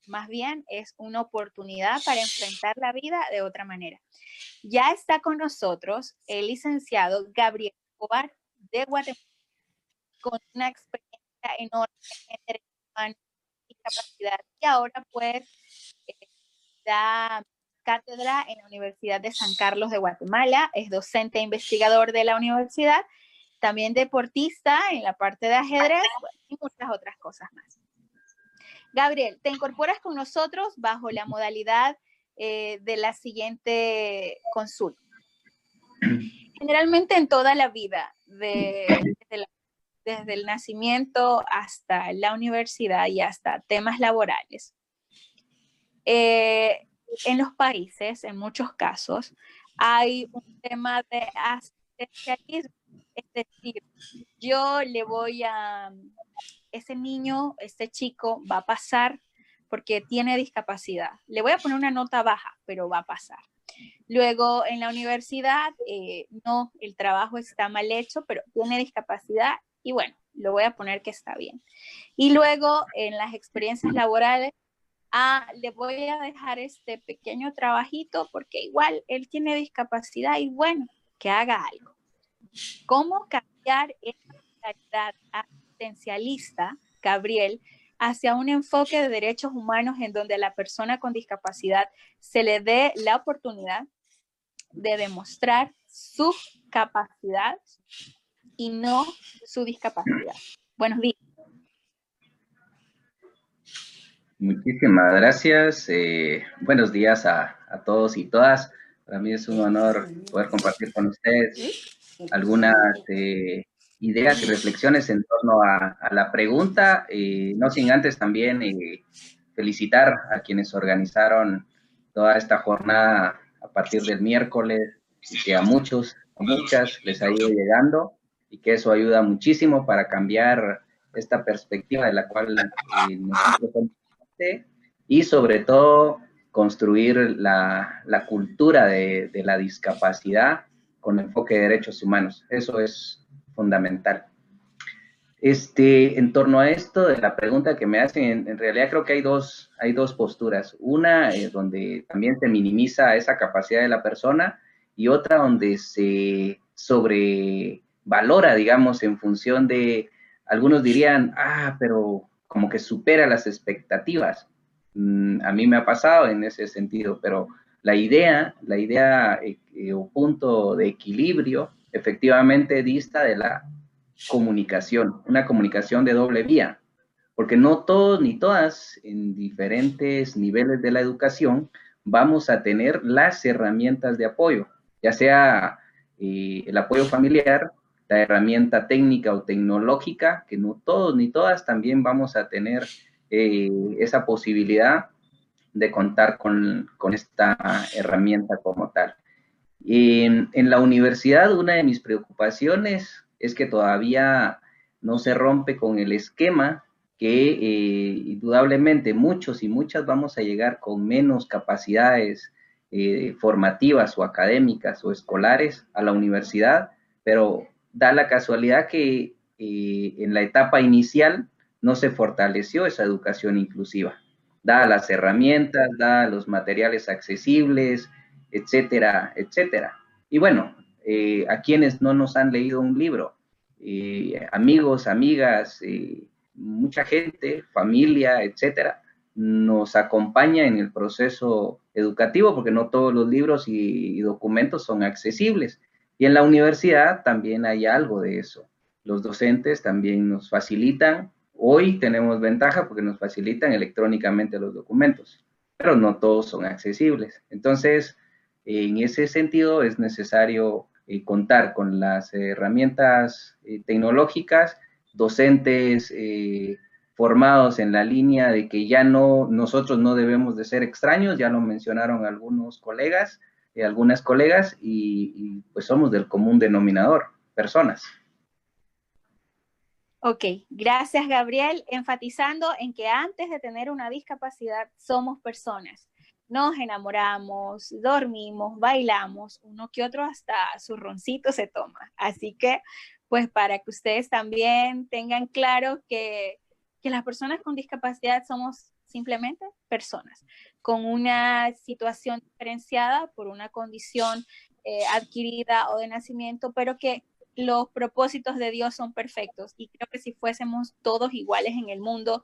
más bien es una oportunidad para enfrentar la vida de otra manera. Ya está con nosotros el licenciado Gabriel Escobar de Guatemala, con una experiencia enorme en derechos humanos y discapacidad, y ahora pues da cátedra en la Universidad de San Carlos de Guatemala, es docente e investigador de la universidad, también deportista en la parte de ajedrez, y muchas otras cosas más. Gabriel, te incorporas con nosotros bajo la modalidad de la siguiente consulta. Generalmente en toda la vida, desde el nacimiento hasta la universidad y hasta temas laborales, en los países, en muchos casos, hay un tema de asistencialismo, es decir, yo le voy a, ese niño, este chico va a pasar porque tiene discapacidad. Le voy a poner una nota baja, pero va a pasar. Luego en la universidad, no, el trabajo está mal hecho, pero tiene discapacidad y bueno, lo voy a poner que está bien. Y luego en las experiencias laborales, le voy a dejar este pequeño trabajito porque igual él tiene discapacidad y bueno, que haga algo. ¿Cómo cambiar esa mentalidad asistencialista, Gabriel, hacia un enfoque de derechos humanos en donde a la persona con discapacidad se le dé la oportunidad de demostrar su capacidad y no su discapacidad? Buenos días. Muchísimas gracias. Buenos días a todos y todas. Para mí es un honor poder compartir con ustedes algunas ideas y reflexiones en torno a la pregunta, no sin antes también felicitar a quienes organizaron toda esta jornada a partir del miércoles, y que a muchos, a muchas les ha ido llegando, y que eso ayuda muchísimo para cambiar esta perspectiva de la cual nosotros somos parte, y sobre todo construir la cultura de la discapacidad con enfoque de derechos humanos. Eso es fundamental. En torno a esto de la pregunta que me hacen, en realidad creo que hay dos posturas. Una donde también se minimiza esa capacidad de la persona, y otra donde se sobrevalora, digamos, en función de, algunos dirían, pero como que supera las expectativas. A mí me ha pasado en ese sentido, pero la idea o punto de equilibrio efectivamente dista de la comunicación, una comunicación de doble vía, porque no todos ni todas en diferentes niveles de la educación vamos a tener las herramientas de apoyo, ya sea el apoyo familiar, la herramienta técnica o tecnológica, que no todos ni todas también vamos a tener esa posibilidad de contar con esta herramienta como tal. En la universidad, una de mis preocupaciones es que todavía no se rompe con el esquema que indudablemente muchos y muchas vamos a llegar con menos capacidades formativas o académicas o escolares a la universidad, pero da la casualidad que en la etapa inicial no se fortaleció esa educación inclusiva. Da las herramientas, da los materiales accesibles, etcétera, etcétera. Y bueno, a quienes no nos han leído un libro, amigos, amigas, mucha gente, familia, etcétera, nos acompaña en el proceso educativo, porque no todos los libros y documentos son accesibles. Y en la universidad también hay algo de eso. Los docentes también nos facilitan. Hoy tenemos ventaja porque nos facilitan electrónicamente los documentos, pero no todos son accesibles. Entonces, en ese sentido es necesario contar con las herramientas tecnológicas, docentes formados en la línea de que ya no, nosotros no debemos de ser extraños, ya lo mencionaron algunos colegas, algunas colegas, y pues somos del común denominador, personas. Ok, gracias Gabriel, enfatizando en que antes de tener una discapacidad somos personas. Nos enamoramos, dormimos, bailamos, uno que otro hasta su roncito se toma. Así que, pues para que ustedes también tengan claro que las personas con discapacidad somos simplemente personas, con una situación diferenciada por una condición adquirida o de nacimiento, pero que los propósitos de Dios son perfectos, y creo que si fuésemos todos iguales en el mundo,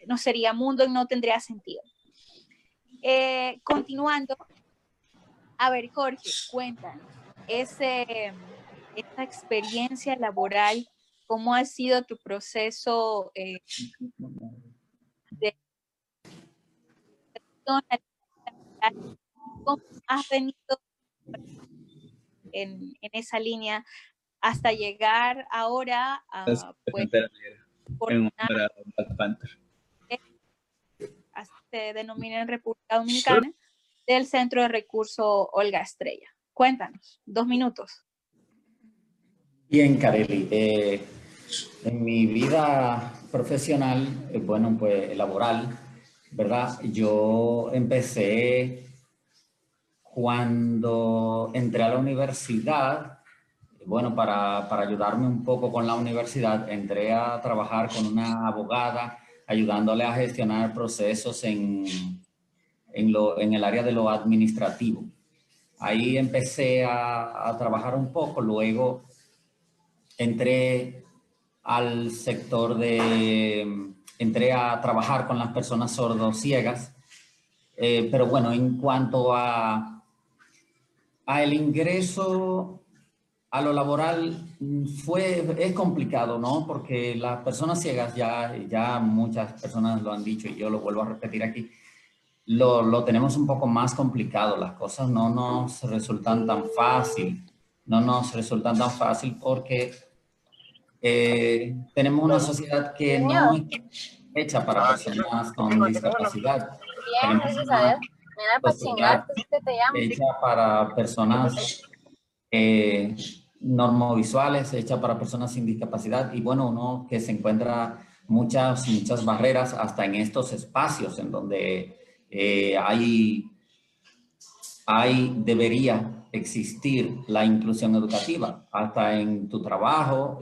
no sería mundo y no tendría sentido. Continuando, a ver, Jorge, cuéntanos, esa experiencia laboral, ¿cómo ha sido tu proceso de cómo has venido en esa línea hasta llegar ahora a pues, se denomina en República Dominicana, del Centro de Recursos Olga Estrella? Cuéntanos, 2 minutos. Bien, Kareli, en mi vida profesional, bueno, pues laboral, ¿verdad? Yo empecé cuando entré a la universidad. Bueno, para ayudarme un poco con la universidad, entré a trabajar con una abogada, ayudándole a gestionar procesos en el área de lo administrativo. Ahí empecé a trabajar un poco, luego entré al sector entré a trabajar con las personas sordociegas, pero bueno, en cuanto a el ingreso a lo laboral, es complicado, ¿no? Porque las personas ciegas, ya muchas personas lo han dicho y yo lo vuelvo a repetir aquí, lo tenemos un poco más complicado. Las cosas no nos resultan tan fácil, porque tenemos una sociedad que no es hecha para personas con discapacidad. Tenemos una sociedad hecha para personas normovisuales, hecha para personas sin discapacidad, y bueno, uno que se encuentra muchas barreras hasta en estos espacios en donde debería existir la inclusión educativa, hasta en tu trabajo,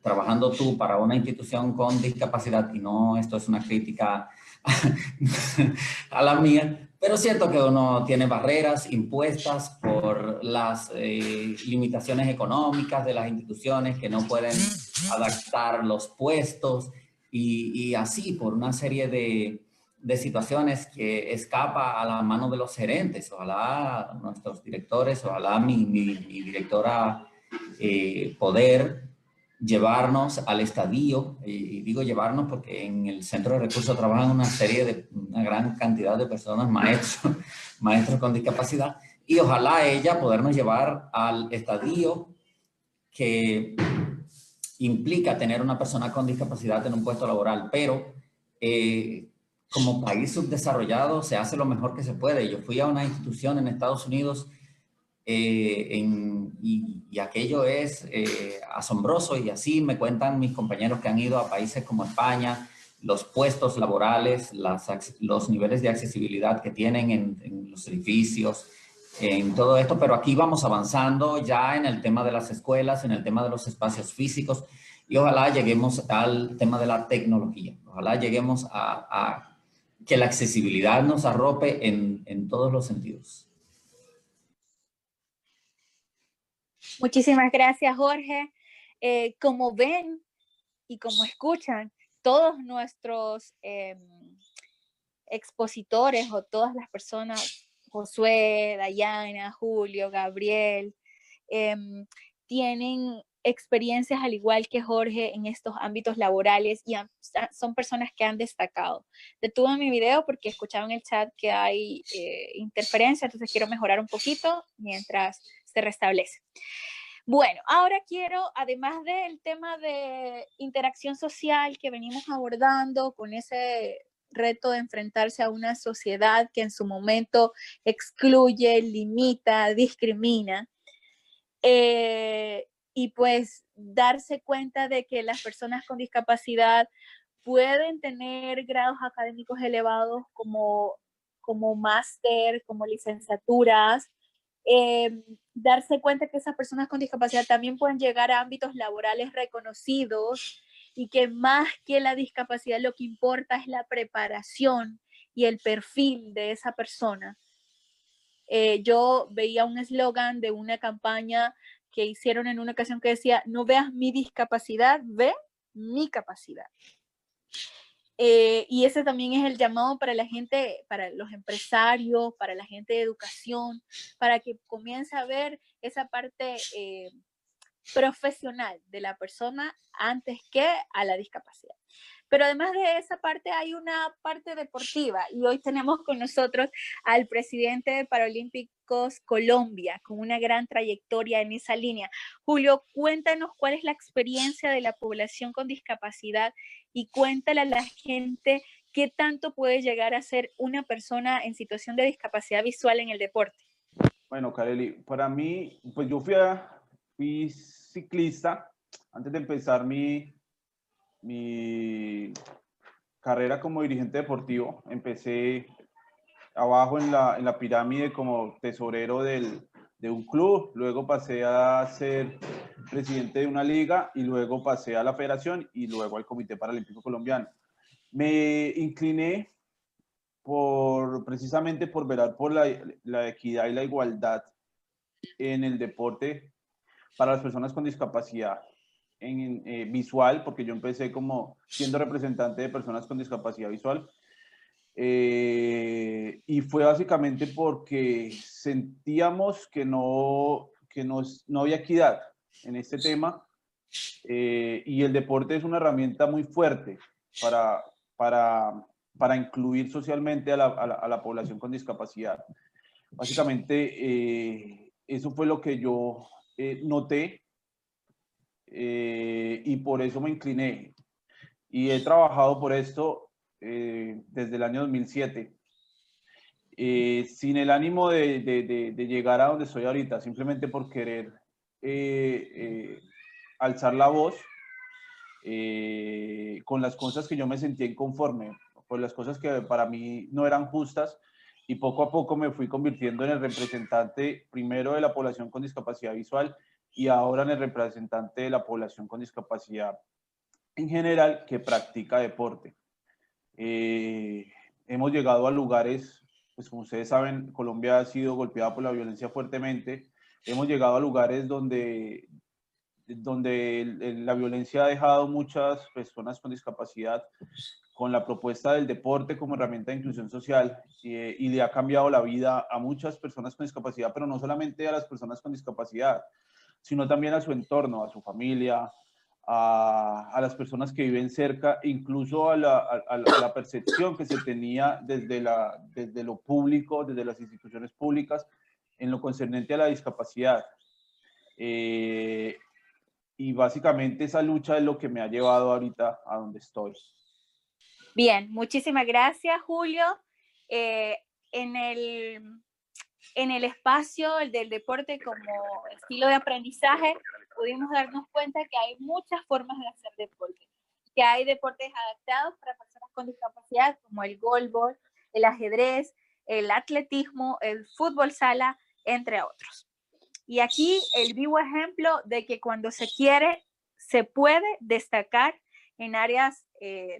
trabajando tú para una institución con discapacidad, y no, esto es una crítica a la mía, pero es cierto que uno tiene barreras impuestas por las limitaciones económicas de las instituciones, que no pueden adaptar los puestos, y así por una serie de situaciones que escapa a la mano de los gerentes. Ojalá nuestros directores, ojalá mi directora poder llevarnos al estadio, y digo llevarnos porque en el Centro de Recursos trabajan una gran cantidad de personas, maestros con discapacidad, y ojalá ella podernos llevar al estadio que implica tener una persona con discapacidad en un puesto laboral, pero como país subdesarrollado se hace lo mejor que se puede. Yo fui a una institución en Estados Unidos y aquello es asombroso, y así me cuentan mis compañeros que han ido a países como España, los puestos laborales, los niveles de accesibilidad que tienen en los edificios, en todo esto, pero aquí vamos avanzando ya en el tema de las escuelas, en el tema de los espacios físicos, y ojalá lleguemos al tema de la tecnología, ojalá lleguemos a que la accesibilidad nos arrope en todos los sentidos. Muchísimas gracias, Jorge. Como ven y como escuchan, todos nuestros expositores, o todas las personas, Josué, Dayana, Julio, Gabriel, tienen experiencias al igual que Jorge en estos ámbitos laborales, y son personas que han destacado. Detuve mi video porque escuchaba en el chat que hay interferencia, entonces quiero mejorar un poquito mientras se restablece. Bueno, ahora quiero, además del tema de interacción social que venimos abordando con ese reto de enfrentarse a una sociedad que en su momento excluye, limita, discrimina, y pues darse cuenta de que las personas con discapacidad pueden tener grados académicos elevados como máster, como licenciaturas, darse cuenta que esas personas con discapacidad también pueden llegar a ámbitos laborales reconocidos y que más que la discapacidad lo que importa es la preparación y el perfil de esa persona. Yo veía un eslogan de una campaña que hicieron en una ocasión que decía, no veas mi discapacidad, ve mi capacidad. Y ese también es el llamado para la gente, para los empresarios, para la gente de educación, para que comience a ver esa parte profesional de la persona antes que a la discapacidad. Pero además de esa parte hay una parte deportiva y hoy tenemos con nosotros al presidente de Paralímpicos Colombia con una gran trayectoria en esa línea. Julio, cuéntanos cuál es la experiencia de la población con discapacidad y cuéntale a la gente qué tanto puede llegar a ser una persona en situación de discapacidad visual en el deporte. Bueno, Kareli, para mí, pues yo fui ciclista antes de empezar mi carrera como dirigente deportivo. Empecé abajo en la pirámide como tesorero de un club, luego pasé a ser presidente de una liga y luego pasé a la federación y luego al Comité Paralímpico Colombiano. Me incliné precisamente por velar por la equidad y la igualdad en el deporte para las personas con discapacidad visual, porque yo empecé como siendo representante de personas con discapacidad visual, y fue básicamente porque sentíamos que no había equidad en este tema, y el deporte es una herramienta muy fuerte para incluir socialmente a la población con discapacidad. Básicamente, eso fue lo que yo noté, y por eso me incliné. Y he trabajado por esto desde el año 2007, sin el ánimo de llegar a donde estoy ahorita, simplemente por querer alzar la voz con las cosas que yo me sentía inconforme, con las cosas que para mí no eran justas, y poco a poco me fui convirtiendo en el representante primero de la población con discapacidad visual y ahora en el representante de la población con discapacidad en general que practica deporte. Hemos llegado a lugares, pues como ustedes saben, Colombia ha sido golpeada por la violencia fuertemente. Hemos llegado a lugares donde la violencia ha dejado muchas personas con discapacidad con la propuesta del deporte como herramienta de inclusión social, y le ha cambiado la vida a muchas personas con discapacidad, pero no solamente a las personas con discapacidad, sino también a su entorno, a su familia, a las personas que viven cerca, incluso a la percepción que se tenía desde lo público, desde las instituciones públicas, en lo concerniente a la discapacidad. Y básicamente esa lucha es lo que me ha llevado ahorita a donde estoy. Bien, muchísimas gracias, Julio. En el espacio del deporte como estilo de aprendizaje, pudimos darnos cuenta que hay muchas formas de hacer deporte, que hay deportes adaptados para personas con discapacidad, como el goalball, el ajedrez, el atletismo, el fútbol sala, entre otros. Y aquí el vivo ejemplo de que cuando se quiere, se puede destacar en áreas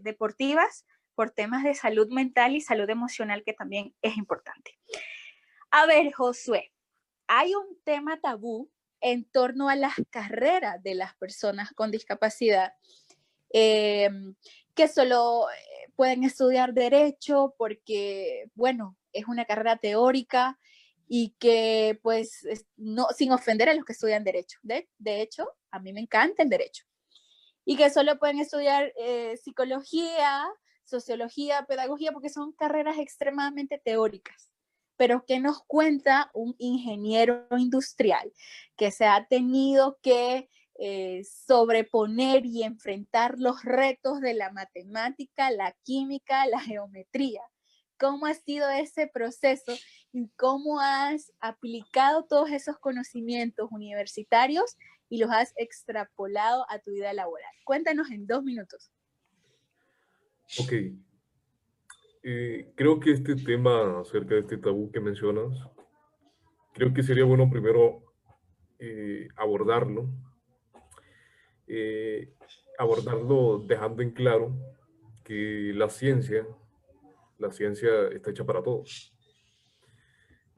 deportivas por temas de salud mental y salud emocional, que también es importante. A ver, Josué, hay un tema tabú en torno a las carreras de las personas con discapacidad, que solo pueden estudiar derecho porque, bueno, es una carrera teórica y que, pues, no, sin ofender a los que estudian derecho. De hecho, a mí me encanta el derecho. Y que solo pueden estudiar psicología, sociología, pedagogía, porque son carreras extremadamente teóricas. pero ¿qué nos cuenta un ingeniero industrial que se ha tenido que sobreponer y enfrentar los retos de la matemática, la química, la geometría? ¿Cómo ha sido ese proceso y cómo has aplicado todos esos conocimientos universitarios y los has extrapolado a tu vida laboral? Cuéntanos en 2 minutos. Ok. Creo que este tema acerca de este tabú que mencionas, creo que sería bueno primero abordarlo dejando en claro que la ciencia está hecha para todos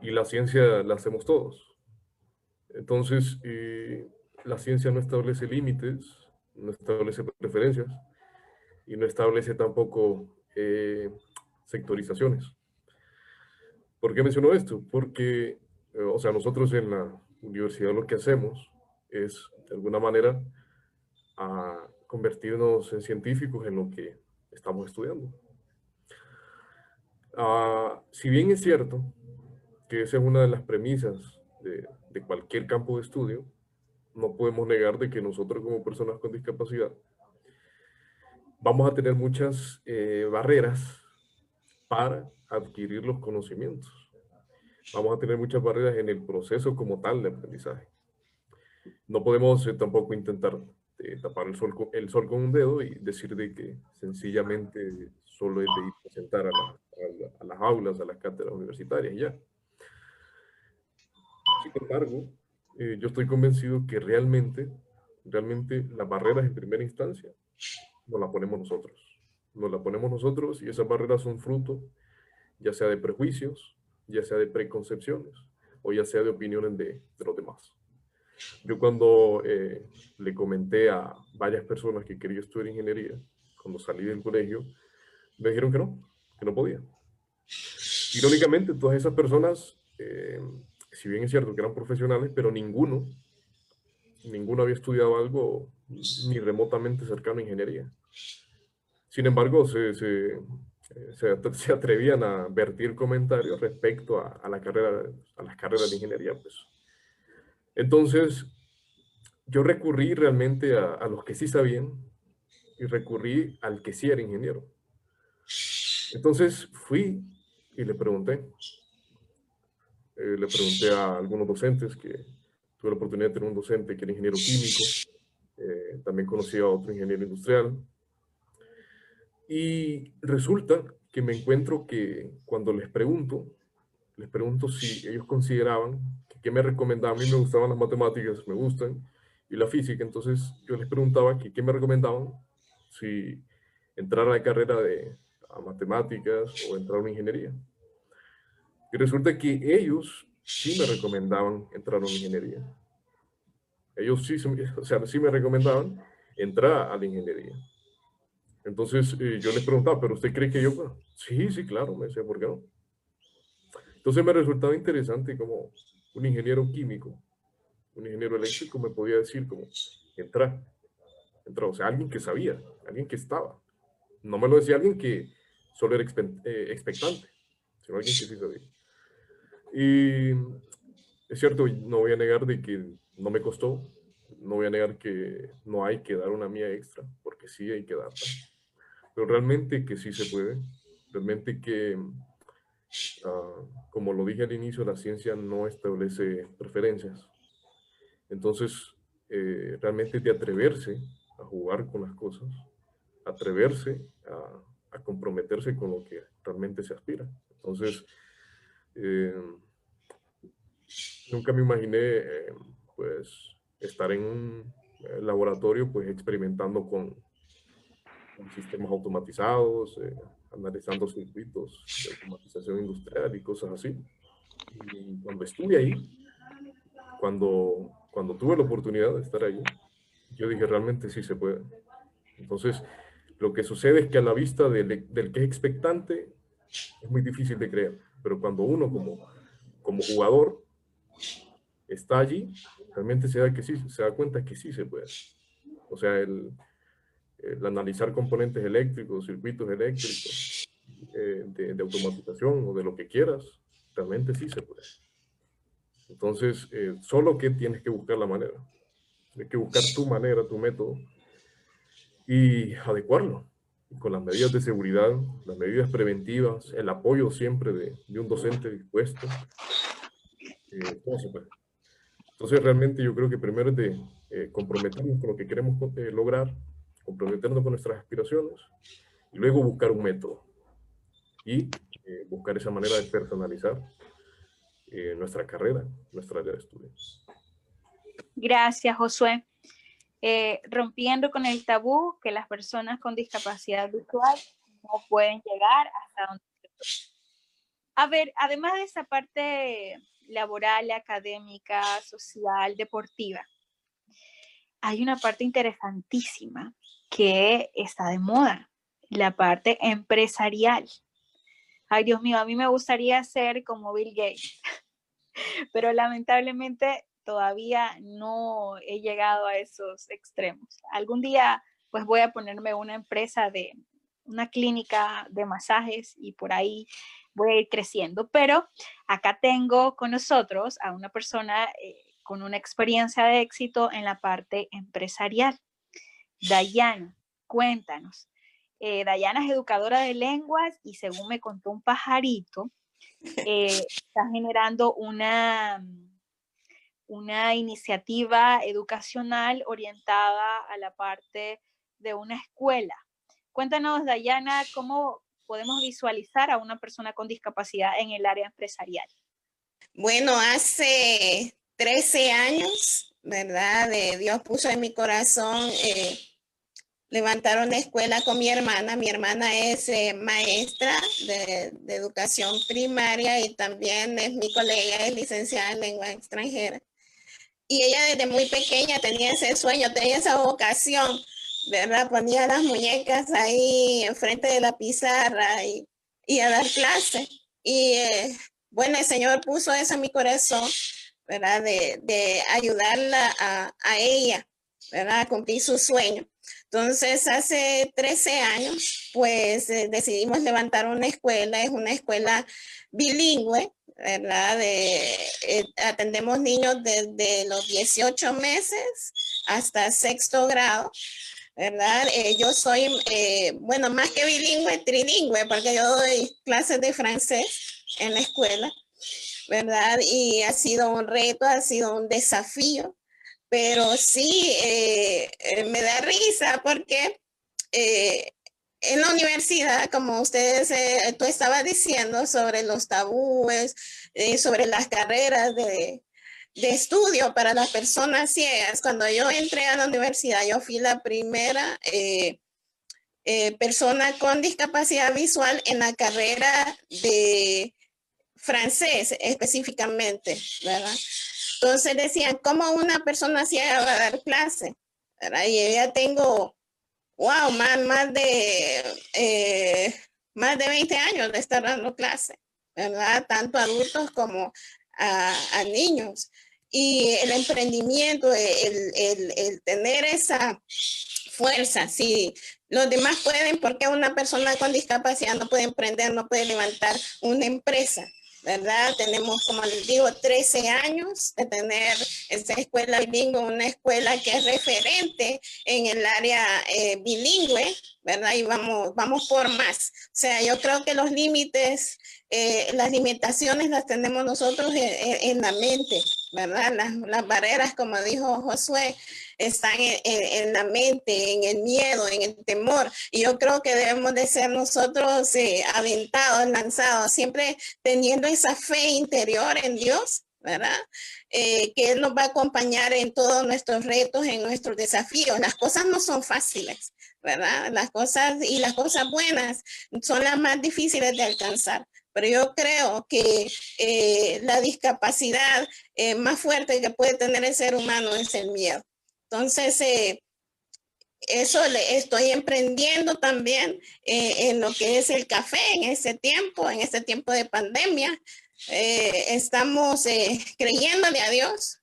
y la ciencia la hacemos todos. Entonces, la ciencia no establece límites, no establece preferencias y no establece tampoco sectorizaciones. ¿Por qué menciono esto? Porque, o sea, nosotros en la universidad lo que hacemos es, de alguna manera, a convertirnos en científicos en lo que estamos estudiando. Si bien es cierto que esa es una de las premisas de cualquier campo de estudio, no podemos negar de que nosotros como personas con discapacidad vamos a tener muchas barreras para adquirir los conocimientos. Vamos a tener muchas barreras en el proceso como tal de aprendizaje. No podemos tampoco intentar tapar el sol con un dedo y decir de que sencillamente solo es de ir a sentar a las aulas, a las cátedras universitarias y ya. Sin embargo, yo estoy convencido que realmente las barreras en primera instancia nos las ponemos nosotros. Nos las ponemos nosotros y esas barreras son fruto ya sea de prejuicios, ya sea de preconcepciones o ya sea de opiniones de los demás. Yo cuando le comenté a varias personas que quería estudiar ingeniería, cuando salí del colegio, me dijeron que no podía. Irónicamente, todas esas personas, si bien es cierto que eran profesionales, pero ninguno había estudiado algo ni remotamente cercano a ingeniería. Sin embargo, se atrevían a vertir comentarios respecto a las carreras de ingeniería. Pues. Entonces, yo recurrí realmente a los que sí sabían y recurrí al que sí era ingeniero. Entonces fui y le pregunté a algunos docentes, que tuve la oportunidad de tener un docente que era ingeniero químico, también conocí a otro ingeniero industrial, y resulta que me encuentro que cuando les pregunto si ellos consideraban que me recomendaban. A mí me gustaban las matemáticas, me gustan, y la física. Entonces yo les preguntaba que qué me recomendaban, si entrar a la carrera de matemáticas o entrar a una ingeniería. Y resulta que ellos sí me recomendaban entrar a una ingeniería. Ellos sí, o sea, sí me recomendaban entrar a la ingeniería. Entonces yo les preguntaba, ¿pero usted cree que yo puedo? Sí, sí, claro, me decía, ¿por qué no? Entonces me resultaba interesante como un ingeniero químico, un ingeniero eléctrico me podía decir como, entra, o sea, alguien que sabía, alguien que estaba. No me lo decía alguien que solo era expectante, sino alguien que sí sabía. Y es cierto, no voy a negar de que no me costó, no voy a negar que no hay que dar una mía extra, porque sí hay que darla. Pero realmente que sí se puede, realmente que como lo dije al inicio, la ciencia no establece preferencias. Entonces, realmente de atreverse a jugar con las cosas, atreverse a comprometerse con lo que realmente se aspira. Entonces, nunca me imaginé, pues, estar en un laboratorio, pues, experimentando con sistemas automatizados, analizando circuitos de automatización industrial y cosas así. Y cuando estuve ahí, cuando tuve la oportunidad de estar ahí, yo dije, realmente sí se puede. Entonces, lo que sucede es que a la vista del que es expectante, es muy difícil de creer. Pero cuando uno como jugador está allí, realmente se da cuenta que sí se puede. O sea, el analizar componentes eléctricos, circuitos eléctricos, de automatización o de lo que quieras, realmente sí se puede. Entonces, solo que tienes que buscar la manera. Tienes que buscar tu manera, tu método y adecuarlo con las medidas de seguridad, las medidas preventivas, el apoyo siempre de un docente dispuesto. Todo se puede. Entonces, realmente yo creo que primero es de comprometernos con lo que queremos lograr, comprometernos con nuestras aspiraciones y luego buscar un método y buscar esa manera de personalizar nuestra carrera, nuestra área de estudio. Gracias, Josué. Rompiendo con el tabú que las personas con discapacidad visual no pueden llegar hasta donde. A ver, además de esa parte laboral, académica, social, deportiva, hay una parte interesantísima que está de moda, la parte empresarial. Ay, Dios mío, a mí me gustaría ser como Bill Gates, pero lamentablemente todavía no he llegado a esos extremos. Algún día pues voy a ponerme una empresa de una clínica de masajes y por ahí voy a ir creciendo. Pero acá tengo con nosotros a una persona con una experiencia de éxito en la parte empresarial. Dayana, cuéntanos. Dayana es educadora de lenguas y según me contó un pajarito, está generando una iniciativa educacional orientada a la parte de una escuela. Cuéntanos, Dayana, ¿cómo podemos visualizar a una persona con discapacidad en el área empresarial? Bueno, hace 13 años, ¿verdad? Dios puso en mi corazón levantar una escuela con mi hermana. Mi hermana es maestra de educación primaria y también es mi colega, es licenciada en lengua extranjera. Y ella desde muy pequeña tenía ese sueño, tenía esa vocación, ¿verdad? Ponía las muñecas ahí enfrente de la pizarra y a dar clase. Y bueno, el Señor puso eso en mi corazón, ¿verdad? De ayudarla a ella, ¿verdad? A cumplir su sueño. Entonces, hace 13 años, pues decidimos levantar una escuela, es una escuela bilingüe, ¿verdad? Atendemos niños desde los 18 meses hasta sexto grado, ¿verdad? Yo soy, bueno, más que bilingüe, trilingüe, porque yo doy clases de francés en la escuela, ¿verdad? Y ha sido un reto, ha sido un desafío, pero sí me da risa porque en la universidad, como ustedes, tú estabas diciendo sobre los tabúes, sobre las carreras de estudio para las personas ciegas. Cuando yo entré a la universidad, yo fui la primera persona con discapacidad visual en la carrera de francés específicamente, ¿verdad? Entonces decían, ¿cómo una persona ciega va a dar clase? ¿Verdad? Y yo ya tengo, wow, más de 20 años de estar dando clase, ¿verdad? Tanto a adultos como a niños. Y el emprendimiento, el tener esa fuerza, si los demás pueden, ¿por qué una persona con discapacidad no puede emprender, no puede levantar una empresa? ¿Verdad? Tenemos, como les digo, 13 años de tener esta escuela bilingüe, una escuela que es referente en el área bilingüe, ¿verdad? Y vamos por más. O sea, yo creo que los límites, las limitaciones las tenemos nosotros en la mente, ¿verdad? Las barreras, como dijo Josué, están en la mente, en el miedo, en el temor. Y yo creo que debemos de ser nosotros aventados, lanzados, siempre teniendo esa fe interior en Dios, ¿verdad? Que Él nos va a acompañar en todos nuestros retos, en nuestros desafíos. Las cosas no son fáciles, ¿verdad? Las cosas buenas son las más difíciles de alcanzar. Pero yo creo que la discapacidad más fuerte que puede tener el ser humano es el miedo. Entonces, eso le estoy emprendiendo también en lo que es el café en este tiempo de pandemia. Estamos creyéndole a Dios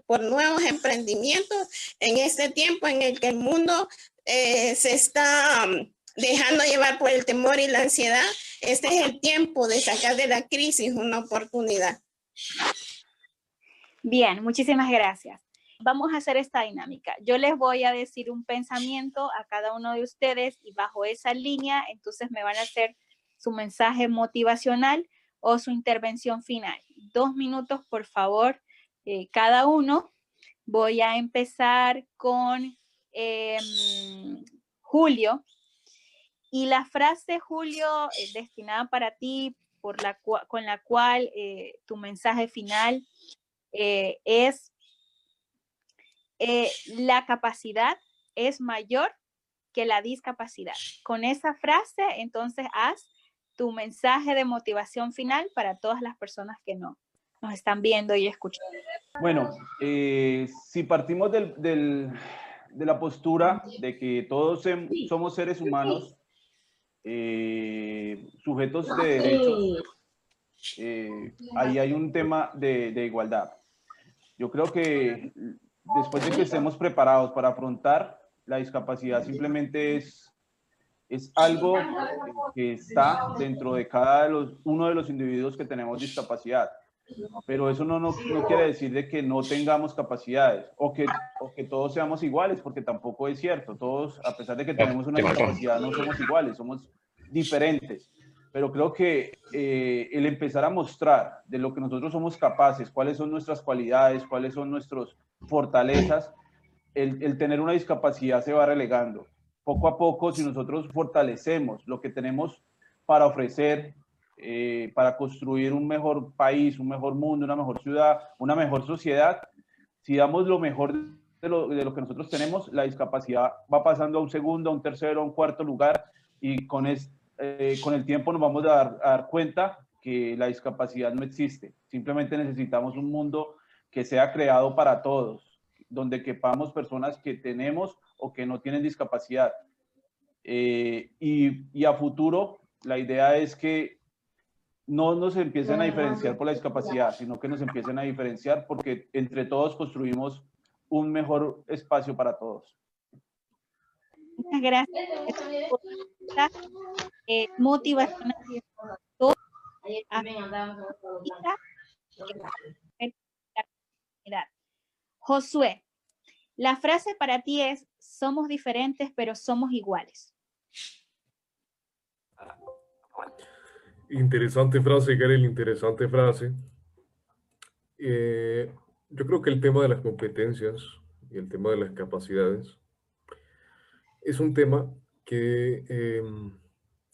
por nuevos emprendimientos en este tiempo en el que el mundo se está dejando llevar por el temor y la ansiedad, este es el tiempo de sacar de la crisis una oportunidad. Bien, muchísimas gracias. Vamos a hacer esta dinámica. Yo les voy a decir un pensamiento a cada uno de ustedes y bajo esa línea, entonces me van a hacer su mensaje motivacional o su intervención final. 2 minutos, por favor, cada uno. Voy a empezar con Julio. Y la frase, Julio, destinada para ti, con la cual tu mensaje final es la capacidad es mayor que la discapacidad. Con esa frase, entonces, haz tu mensaje de motivación final para todas las personas que nos están viendo y escuchando. Bueno, si partimos de la postura de que todos somos seres humanos, sujetos de derechos, ahí hay un tema de igualdad. Yo creo que después de que estemos preparados para afrontar la discapacidad, simplemente es algo que está dentro de uno de los individuos que tenemos discapacidad. Pero eso no quiere decir de que no tengamos capacidades o que todos seamos iguales, porque tampoco es cierto. Todos, a pesar de que tenemos una discapacidad, no somos iguales, somos diferentes. Pero creo que el empezar a mostrar de lo que nosotros somos capaces, cuáles son nuestras cualidades, cuáles son nuestras fortalezas, el tener una discapacidad se va relegando. Poco a poco, si nosotros fortalecemos lo que tenemos para ofrecer, para construir un mejor país, un mejor mundo, una mejor ciudad, una mejor sociedad, si damos lo mejor de lo que nosotros tenemos, la discapacidad va pasando a un segundo, a un tercero, a un cuarto lugar, y con el tiempo nos vamos a dar cuenta que la discapacidad no existe. Simplemente necesitamos un mundo que sea creado para todos, donde quepamos personas que tenemos o que no tienen discapacidad. Y a futuro, la idea es que no nos empiecen a diferenciar por la discapacidad, sino que nos empiecen a diferenciar porque entre todos construimos un mejor espacio para todos. Muchas gracias. Motivación. Josué, la frase para ti es: somos diferentes, pero somos iguales. Interesante frase, Karel, interesante frase. Yo creo que el tema de las competencias y el tema de las capacidades es un tema que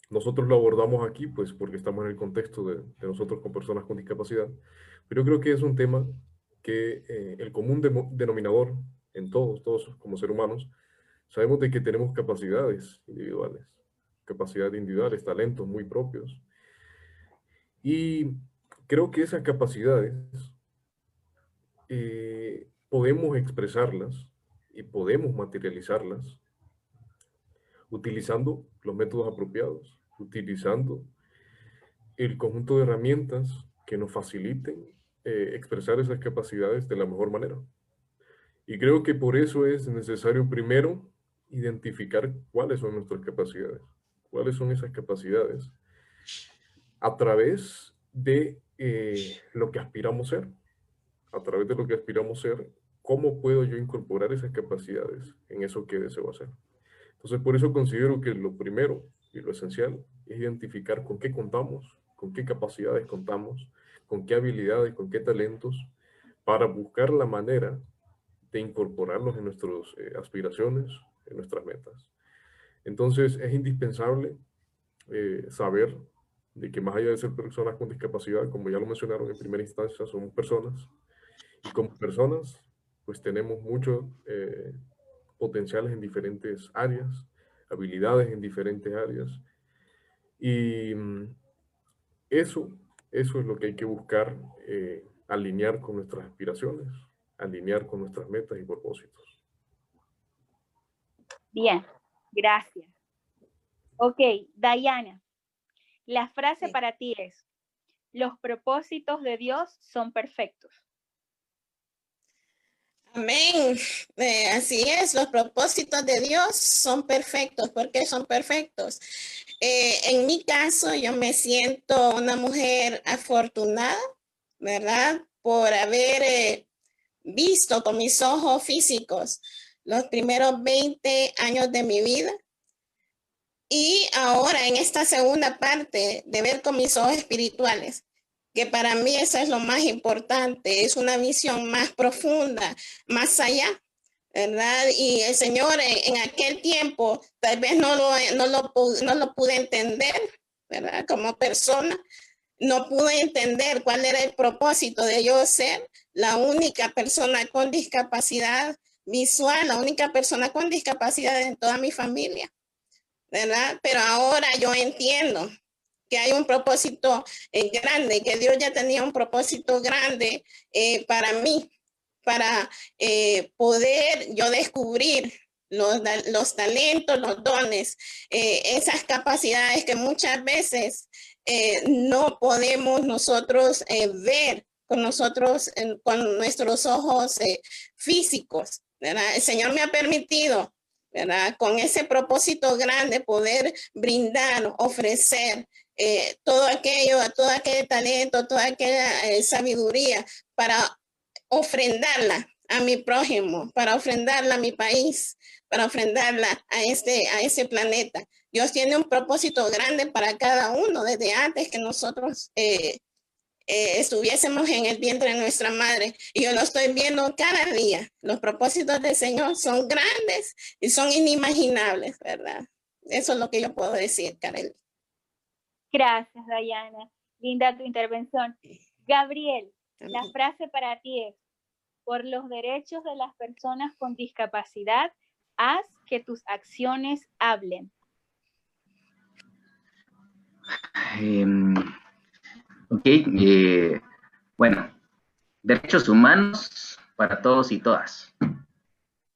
nosotros lo abordamos aquí, pues porque estamos en el contexto de nosotros con personas con discapacidad, pero yo creo que es un tema que el común denominador en todos como seres humanos, sabemos de que tenemos capacidades individuales, talentos muy propios. Y creo que esas capacidades podemos expresarlas y podemos materializarlas utilizando los métodos apropiados, utilizando el conjunto de herramientas que nos faciliten expresar esas capacidades de la mejor manera. Y creo que por eso es necesario primero identificar cuáles son nuestras capacidades, cuáles son esas capacidades a través de lo que aspiramos ser. A través de lo que aspiramos ser, ¿cómo puedo yo incorporar esas capacidades en eso que deseo hacer? Entonces, por eso considero que lo primero y lo esencial es identificar con qué contamos, con qué capacidades contamos, con qué habilidades, con qué talentos, para buscar la manera de incorporarlos en nuestras aspiraciones, en nuestras metas. Entonces, es indispensable saber de que más allá de ser personas con discapacidad, como ya lo mencionaron en primera instancia, somos personas, y como personas, pues tenemos muchos potenciales en diferentes áreas, habilidades en diferentes áreas, y eso es lo que hay que buscar, alinear con nuestras aspiraciones, alinear con nuestras metas y propósitos. Bien, gracias. Ok, Dayana, la frase para ti es: los propósitos de Dios son perfectos. Amén. Así es, los propósitos de Dios son perfectos. ¿Por qué son perfectos? En mi caso, yo me siento una mujer afortunada, ¿verdad? Por haber visto con mis ojos físicos los primeros 20 años de mi vida. Y ahora en esta segunda parte de ver con mis ojos espirituales, que para mí eso es lo más importante, es una visión más profunda, más allá, ¿verdad? Y el Señor en aquel tiempo tal vez no lo pude entender, ¿verdad? Como persona, no pude entender cuál era el propósito de yo ser la única persona con discapacidad visual, la única persona con discapacidad en toda mi familia, ¿verdad? Pero ahora yo entiendo que hay un propósito grande, que Dios ya tenía un propósito grande para mí, para poder yo descubrir los talentos, los dones, esas capacidades que muchas veces no podemos nosotros ver con con nuestros ojos físicos, ¿verdad? El Señor me ha permitido, ¿verdad? Con ese propósito grande poder brindar, ofrecer todo aquel talento, toda aquella sabiduría para ofrendarla a mi prójimo, para ofrendarla a mi país, para ofrendarla a ese planeta. Dios tiene un propósito grande para cada uno desde antes que nosotros estuviésemos en el vientre de nuestra madre. Y yo lo estoy viendo cada día. Los propósitos del Señor son grandes y son inimaginables, ¿verdad? Eso es lo que yo puedo decir, Karel. Gracias, Dayana. Linda tu intervención. Gabriel, la frase para ti es: por los derechos de las personas con discapacidad, haz que tus acciones hablen. Bueno, derechos humanos para todos y todas.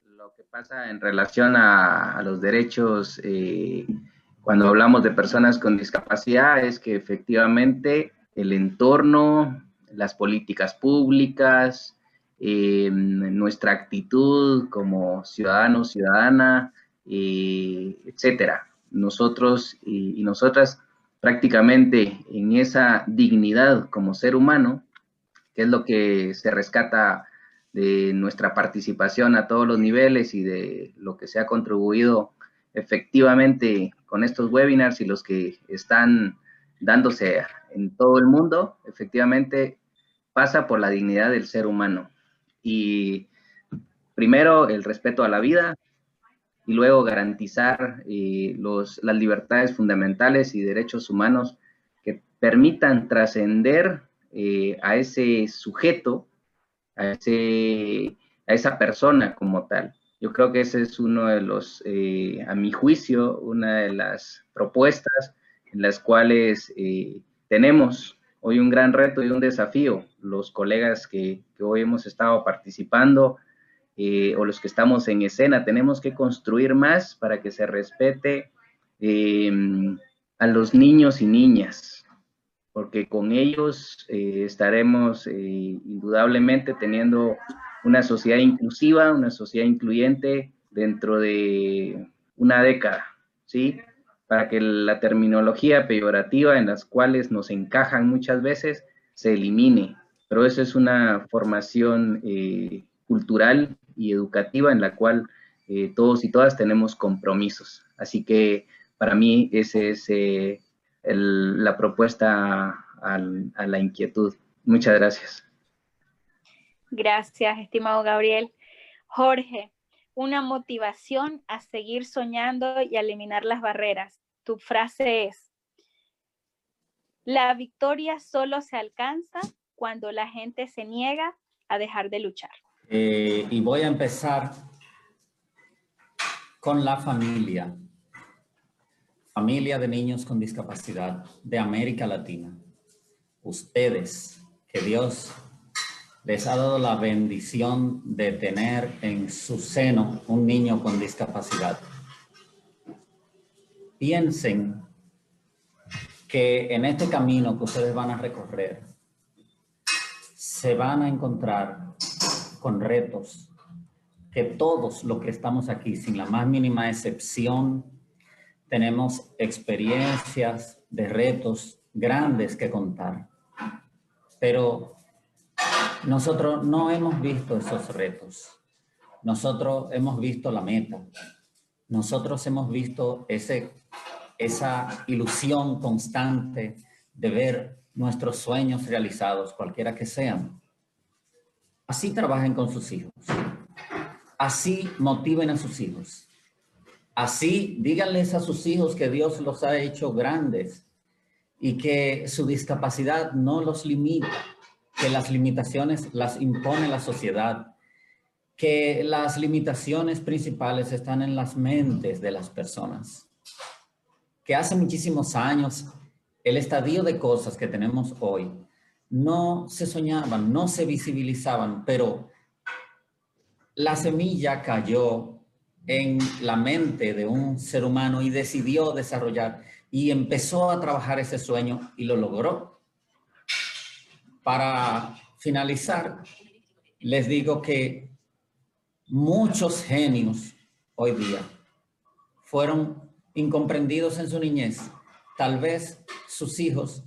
Lo que pasa en relación a los derechos, cuando hablamos de personas con discapacidad, es que efectivamente el entorno, las políticas públicas, nuestra actitud como ciudadano, ciudadana, etcétera. Nosotros y nosotras prácticamente en esa dignidad como ser humano, que es lo que se rescata de nuestra participación a todos los niveles y de lo que se ha contribuido efectivamente con estos webinars y los que están dándose en todo el mundo, efectivamente pasa por la dignidad del ser humano. Y primero el respeto a la vida y luego garantizar las libertades fundamentales y derechos humanos que permitan trascender a ese sujeto, a esa persona como tal. Yo creo que ese es uno de los, a mi juicio, una de las propuestas en las cuales tenemos hoy un gran reto y un desafío. Los colegas que hoy hemos estado participando o los que estamos en escena, tenemos que construir más para que se respete a los niños y niñas, porque con ellos estaremos indudablemente teniendo una sociedad inclusiva, una sociedad incluyente dentro de una década, ¿sí? Para que la terminología peyorativa en las cuales nos encajan muchas veces se elimine, pero eso es una formación cultural y educativa en la cual todos y todas tenemos compromisos. Así que para mí ese es la propuesta a la inquietud. Muchas gracias. Gracias, estimado Gabriel. Jorge, una motivación a seguir soñando y a eliminar las barreras. Tu frase es: la victoria solo se alcanza cuando la gente se niega a dejar de luchar. Y voy a empezar con la familia. Familia de niños con discapacidad de América Latina. Ustedes, que Dios les ha dado la bendición de tener en su seno un niño con discapacidad. Piensen que en este camino que ustedes van a recorrer, se van a encontrar con retos, que todos los que estamos aquí, sin la más mínima excepción, tenemos experiencias de retos grandes que contar. Pero nosotros no hemos visto esos retos. Nosotros hemos visto la meta. Nosotros hemos visto esa ilusión constante de ver nuestros sueños realizados, cualquiera que sean. Así trabajen con sus hijos. Así motiven a sus hijos. Así díganles a sus hijos que Dios los ha hecho grandes y que su discapacidad no los limita, que las limitaciones las impone la sociedad, que las limitaciones principales están en las mentes de las personas. Que hace muchísimos años el estadio de cosas que tenemos hoy no se soñaban, no se visibilizaban, pero la semilla cayó en la mente de un ser humano y decidió desarrollar y empezó a trabajar ese sueño y lo logró. Para finalizar, les digo que muchos genios hoy día fueron incomprendidos en su niñez. Tal vez sus hijos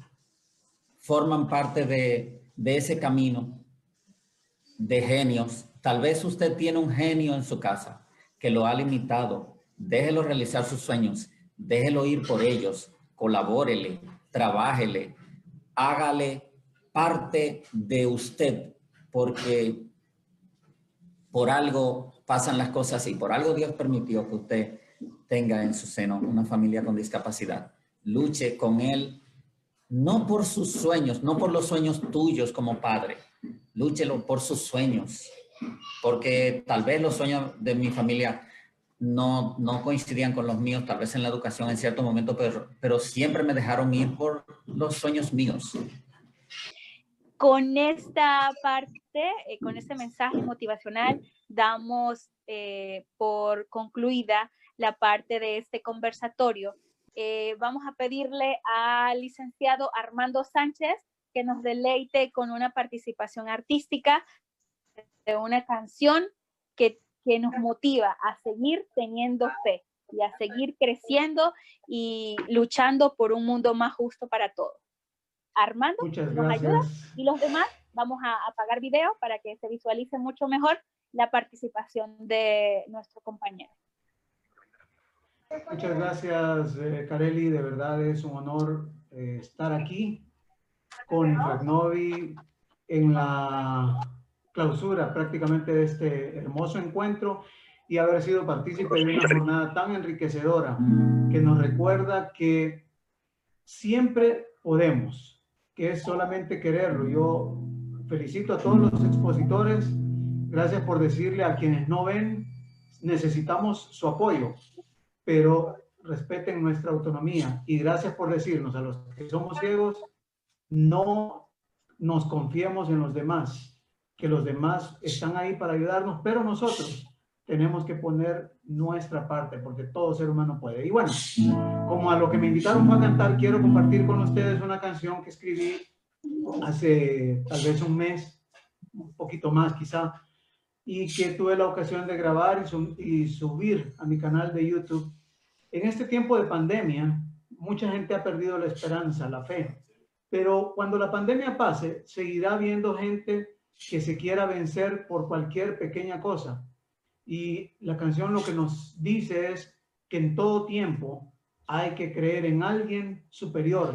forman parte de ese camino de genios. Tal vez usted tiene un genio en su casa que lo ha limitado. Déjelo realizar sus sueños, déjelo ir por ellos, colabórele, trabájele, hágale parte de usted, porque por algo pasan las cosas y por algo Dios permitió que usted tenga en su seno una familia con discapacidad. Luche con él, no por sus sueños, no por los sueños tuyos como padre, lúchelo por sus sueños, porque tal vez los sueños de mi familia no coincidían con los míos, tal vez en la educación en cierto momento, pero siempre me dejaron ir por los sueños míos. Con esta parte, con este mensaje motivacional, damos por concluida la parte de este conversatorio. Vamos a pedirle al licenciado Armando Sánchez que nos deleite con una participación artística de una canción que nos motiva a seguir teniendo fe y a seguir creciendo y luchando por un mundo más justo para todos. Armando, nos ayuda, y los demás vamos a apagar video para que se visualice mucho mejor la participación de nuestro compañero. Muchas gracias, Kareli. De verdad es un honor estar aquí con Infracnovi en la clausura prácticamente de este hermoso encuentro y haber sido partícipe de una jornada tan enriquecedora que nos recuerda que siempre podemos, que es solamente quererlo. Yo felicito a todos los expositores. Gracias por decirle a quienes no ven, necesitamos su apoyo, pero respeten nuestra autonomía. Y gracias por decirnos a los que somos ciegos, no nos confiemos en los demás, que los demás están ahí para ayudarnos, pero nosotros tenemos que poner nuestra parte, porque todo ser humano puede. Y bueno, como a lo que me invitaron fue a cantar, quiero compartir con ustedes una canción que escribí hace tal vez un mes, un poquito más quizá, y que tuve la ocasión de grabar y subir a mi canal de YouTube. En este tiempo de pandemia, mucha gente ha perdido la esperanza, la fe, pero cuando la pandemia pase, seguirá habiendo gente que se quiera vencer por cualquier pequeña cosa. Y la canción lo que nos dice es que en todo tiempo hay que creer en alguien superior,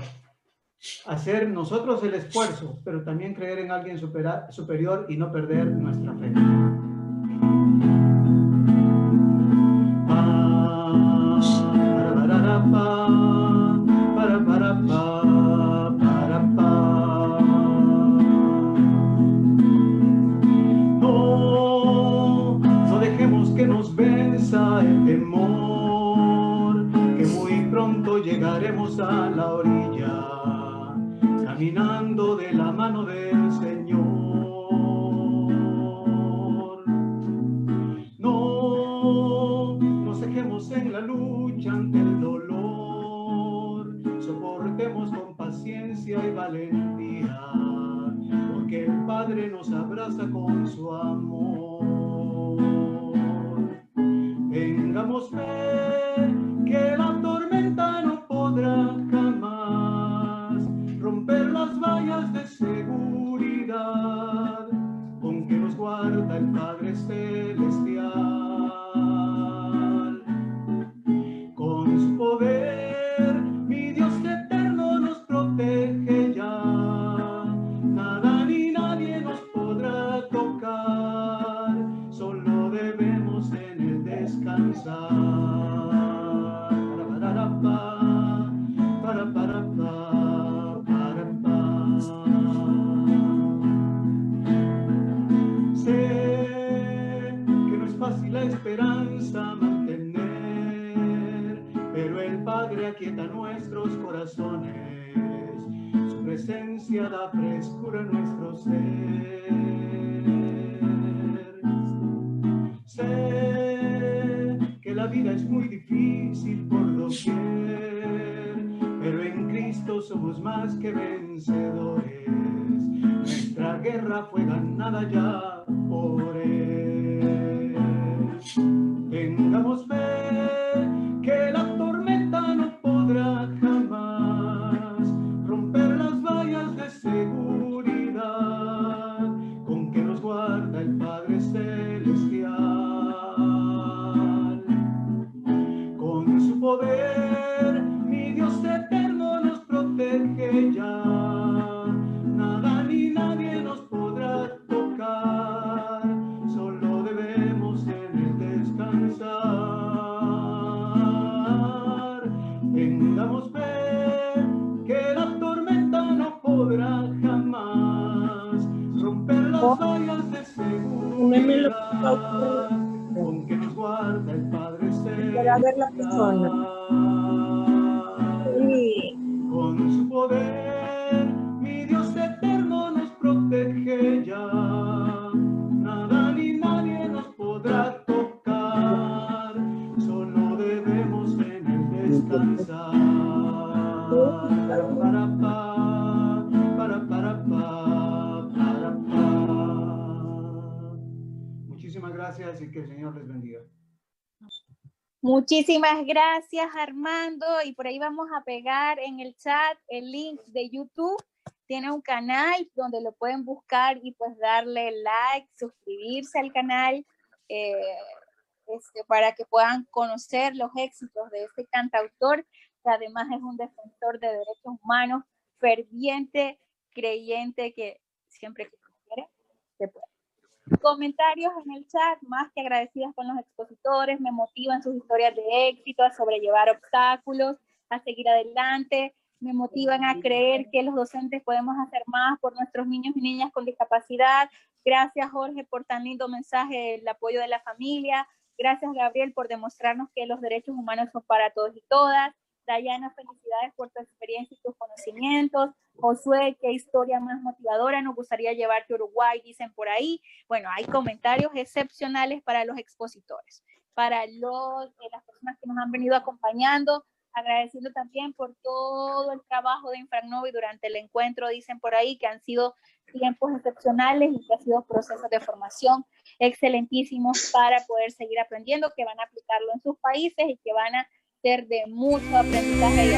hacer nosotros el esfuerzo, pero también creer en alguien superior y no perder nuestra fe. No dejemos que nos venza el temor, que muy pronto llegaremos a la orilla, caminando de la mano del Señor. No nos dejemos en la lucha ante el dolor, soportemos con paciencia y valentía, porque el Padre nos abraza con su amor. presencia da frescura en nuestro ser. Sé que la vida es muy difícil por doquier, pero en Cristo somos más que vencedores. Nuestra guerra fue ganada ya por Él. Tengamos fe que la tormenta no podrá jamás romper las vallas de seguridad con que nos guarda el Padre Celestial. Con su poder, mi Dios eterno nos protege ya. Nada ni nadie nos podrá tocar, solo debemos en Él descansar. Tengamos fe que la tormenta no podrá jamás romper las vallas de seguridad con que nos guarda el Padre Celestial. Con su poder, mi Dios eterno nos protege ya. Nada ni nadie nos podrá tocar, solo debemos en Él descansar. Muchísimas gracias y que el Señor les bendiga. Muchísimas gracias, Armando. Y por ahí vamos a pegar en el chat el link de YouTube. Tiene un canal donde lo pueden buscar y pues darle like, suscribirse al canal para que puedan conocer los éxitos de este cantautor, que además es un defensor de derechos humanos, ferviente, creyente, que siempre que quiere, se puede. Comentarios en el chat, más que agradecidas con los expositores, me motivan sus historias de éxito, a sobrellevar obstáculos, a seguir adelante, me motivan a creer que los docentes podemos hacer más por nuestros niños y niñas con discapacidad. Gracias, Jorge, por tan lindo mensaje, el apoyo de la familia. Gracias, Gabriel, por demostrarnos que los derechos humanos son para todos y todas. Dayana, felicidades por tu experiencia y tus conocimientos. Josué, qué historia más motivadora, nos gustaría llevarte a Uruguay, dicen por ahí. Bueno, hay comentarios excepcionales para los expositores, para las personas que nos han venido acompañando, agradeciendo también por todo el trabajo de Infragnovi durante el encuentro, dicen por ahí que han sido tiempos excepcionales y que han sido procesos de formación excelentísimos para poder seguir aprendiendo, que van a aplicarlo en sus países y que van a ser de mucho aprendizaje.